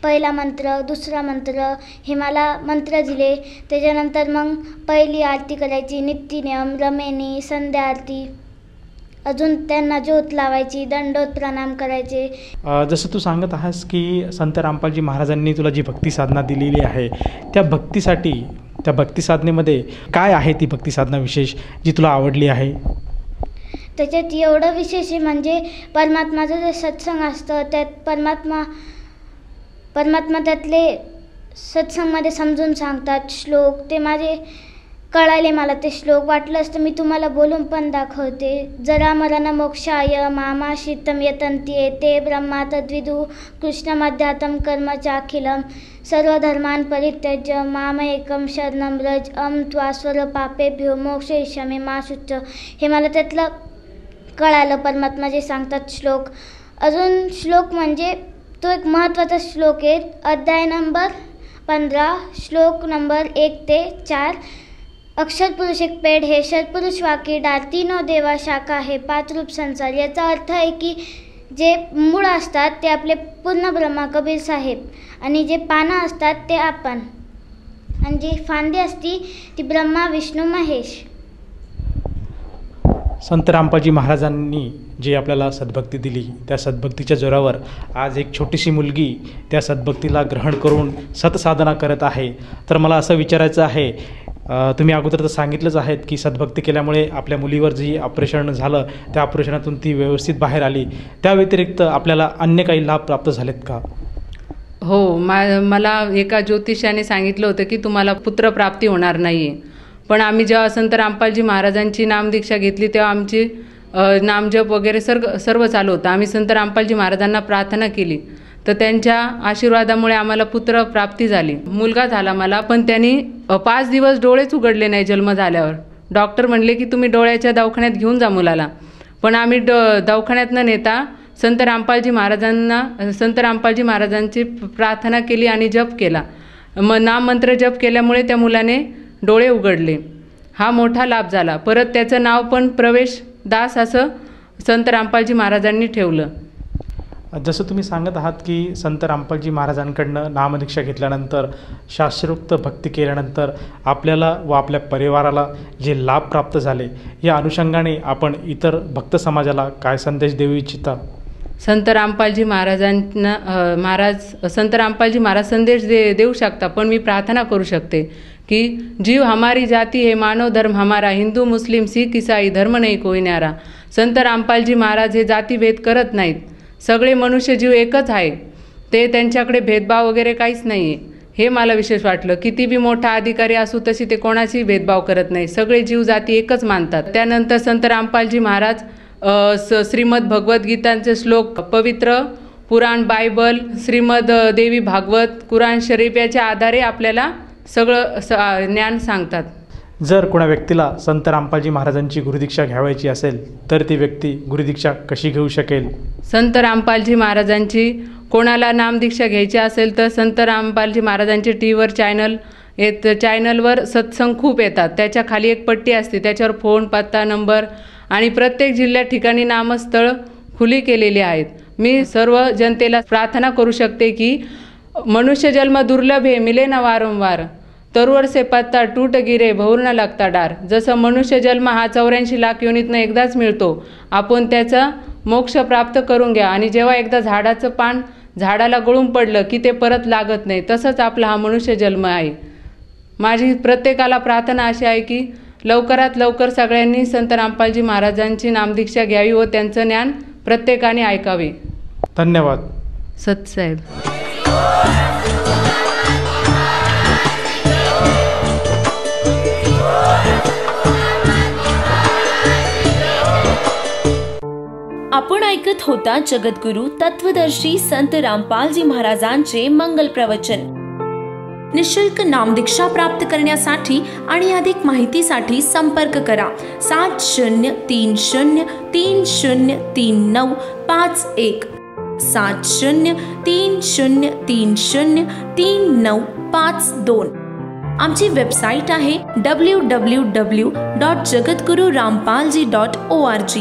पहिला मंत्र, दुसरा मंत्र, हे मला मंत्र दिले. त्याच्यानंतर मग पहिली आरती करायची, नित्यनियम, रमेनी, संध्या आरती, अजून त्यांना ज्योत लावायची, दंडोत प्रणाम करायचे. जसं तू सांगत आहेस की संत रामपालजी महाराजांनी तुला जी भक्ती साधना दिलेली आहे, त्या भक्तीसाठी त्या भक्तिसाधनेमध्ये काय आहे ती भक्तिसाधना विशेष जी तुला आवडली आहे? त्याच्यात एवढं विशेष आहे म्हणजे परमात्माचं जे सत्संग असतं त्यात परमात्मा त्यातले सत्संगमध्ये समजून सांगतात श्लोक, ते माझे कळाले मला ते श्लोक. वाटलंच तर मी तुम्हाला बोलून पण दाखवते. जरा मरण मोक्षाय मामाश्रितं यतन्ते ते ब्रह्मा तद्विदु कृष्णमध्यात्म कर्म चाखिलम सर्वधर्मान् परित्यज्य मामेकं शरणं व्रज अहं त्वा सर्वपापेभ्यो मोक्षयिष्यामि मा शुच. हे मला त्यातलं कळालं परमात्मा जे सांगतात श्लोक. अजून श्लोक म्हणजे तो एक महत्त्वाचा श्लोक आहे. अध्याय नंबर 15 श्लोक नंबर 1 ते 4. अक्षर पुरुष एक पेड़ है, शतपुरुष वाकी डाळ, तीनों देवा शाखा है, 5 रूप संसार. याचा अर्थ आहे की जे मूळ असतात ते आपले पूर्ण ब्रह्मा कबीर साहेब आणि जे पानं असतात ते आपण आणि जी फांदी असती ती ब्रह्मा विष्णू महेश. संत रामपालजी महाराजांनी जी आपल्याला सद्भक्ती दिली त्या सद्भक्तीच्या जोरावर आज एक छोटीशी मुलगी त्या सद्भक्तीला ग्रहण करून सतसाधना करत आहे. तर मला असं विचारायचं आहे, तुम्ही अगोदर तर सांगितलंच आहेत की सद्भक्ती केल्यामुळे आपल्या मुलीवर जी ऑपरेशन झालं त्या ऑपरेशनातून ती व्यवस्थित बाहेर आली. त्या व्यतिरिक्त आपल्याला अन्य काही लाभ प्राप्त झालेत का? हो, मला एका ज्योतिषाने सांगितलं होतं की तुम्हाला पुत्रप्राप्ती होणार नाही आहे. पण आम्ही जेव्हा संत रामपालजी महाराजांची नामदीक्षा घेतली तेव्हा आमची नामजप वगैरे सर्व चालू होतं. आम्ही संत रामपालजी महाराजांना प्रार्थना केली तर त्यांच्या आशीर्वादामुळे आम्हाला पुत्र प्राप्ती झाली. मुलगा झाला मला, पण त्यांनी 5 दिवस डोळेच उघडले नाही जन्म झाल्यावर. डॉक्टर म्हणले की तुम्ही डोळ्याच्या दवाखान्यात घेऊन जा मुलाला. पण आम्ही दवाखान्यात न नेता संत रामपालजी महाराजांची प्रार्थना केली आणि जप केला. नाममंत्र जप केल्यामुळे त्या मुलाने डोळे उघडले. हा मोठा लाभ झाला. परत त्याचं नाव पण प्रवेश दास असं संत रामपालजी महाराजांनी ठेवलं. जसं तुम्ही सांगत आहात की संत रामपालजी महाराजांकडनं नामदीक्षा घेतल्यानंतर शास्त्रोक्त भक्ती केल्यानंतर आपल्याला व आपल्या परिवाराला जे लाभ प्राप्त झाले, या अनुषंगाने आपण इतर भक्त समाजाला काय संदेश देऊ इच्छिता? संत रामपालजी महाराज संदेश देऊ शकता, पण मी प्रार्थना करू शकते कि जीव हमारी जाती है, मानव धर्म हमारा, हिंदू मुस्लिम सिख ईसाई धर्म नहीं कोई न्यारा. संत रामपालजी महाराज हे जातीभेद करत नाहीत. सगळे मनुष्य जीव एकच आहे. ते त्यांच्याकडे भेदभाव वगैरे काहीच नाही आहे. हे मला विशेष वाटलं. किती बी मोठा अधिकारी असू तशी ते कोणाशी भेदभाव करत नाही. सगळे जीव जाती एकच मानतात. त्यानंतर संत रामपालजी महाराज श्रीमद भगवद्गीतांचे श्लोक, पवित्र पुराण बायबल, श्रीमद देवी भागवत, कुराण शरीफ याच्या आधारे आपल्याला सगळं ज्ञान सांगतात. जर कोणा व्यक्तीला संत रामपालजी महाराजांची गुरुदीक्षा घ्यावायची असेल तर ती व्यक्ती गुरुदीक्षा कशी घेऊ शकेल? संत रामपालजी महाराजांची कोणाला नामदीक्षा घ्यायची असेल तर संत रामपालजी महाराजांचे टीव्हीवर चॅनलवर सत्संग खूप येतात. त्याच्या खाली एक पट्टी असते, त्याच्यावर फोन, पत्ता, नंबर आणि प्रत्येक जिल्ह्यात ठिकाणी नामस्थळ खुली केलेली आहेत. मी सर्व जनतेला प्रार्थना करू शकते की मनुष्य जन्म दुर्लभ है, मिले ना वारंवार, तरुवर से पत्ता टूट गिरे, भौर न लागता डार. जसं मनुष्य जन्म हा 84 लाख योनीतनं एकदाच मिळतो, आपण त्याचा मोक्ष प्राप्त करून घ्या. आणि जेव्हा एकदा झाडाचं पान झाडाला गळून पडलं की ते परत लागत नाही, तसंच आपला हा मनुष्य जन्म आहे. माझी प्रत्येकाला प्रार्थना अशी आहे की लवकरात लवकर सगळ्यांनी संत रामपालजी महाराजांची नामदीक्षा घ्यावी व त्यांचं ज्ञान प्रत्येकाने ऐकावे. धन्यवाद. सतसाहेब. आपण ऐकत होता जगद्गुरु तत्वदर्शी संत रामपालजी महाराजांचे मंगल प्रवचन. निशुल्क नामदीक्षा प्राप्त करण्यासाठी आणि अधिक माहितीसाठी संपर्क करा 7030303951 7030303952. आमची वेबसाईट आहे www.jagadgururampalji.org.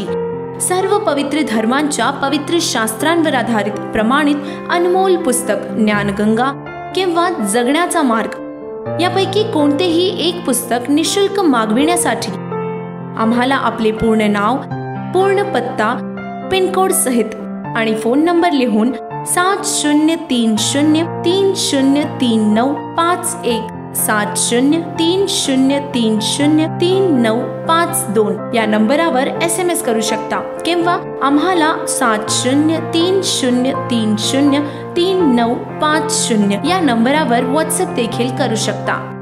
सर्व पवित्र धर्मांच्या पवित्र शास्त्रांवर आधारित प्रमाणित अनमोल पुस्तक ज्ञानगंगा किंवा जगण्याचा मार्ग यापैकी कोणतेही एक पुस्तक निशुल्क मागविण्यासाठी आम्हाला आपले पूर्ण नाव, पूर्ण पत्ता, पिनकोड सहित आणि फोन नंबर लिहून 7030303951 7030303952 या नंबरावर SMS करू शकता किंवा आम्हाला 7030303950 या नंबरावर WhatsApp देखील करू शकता.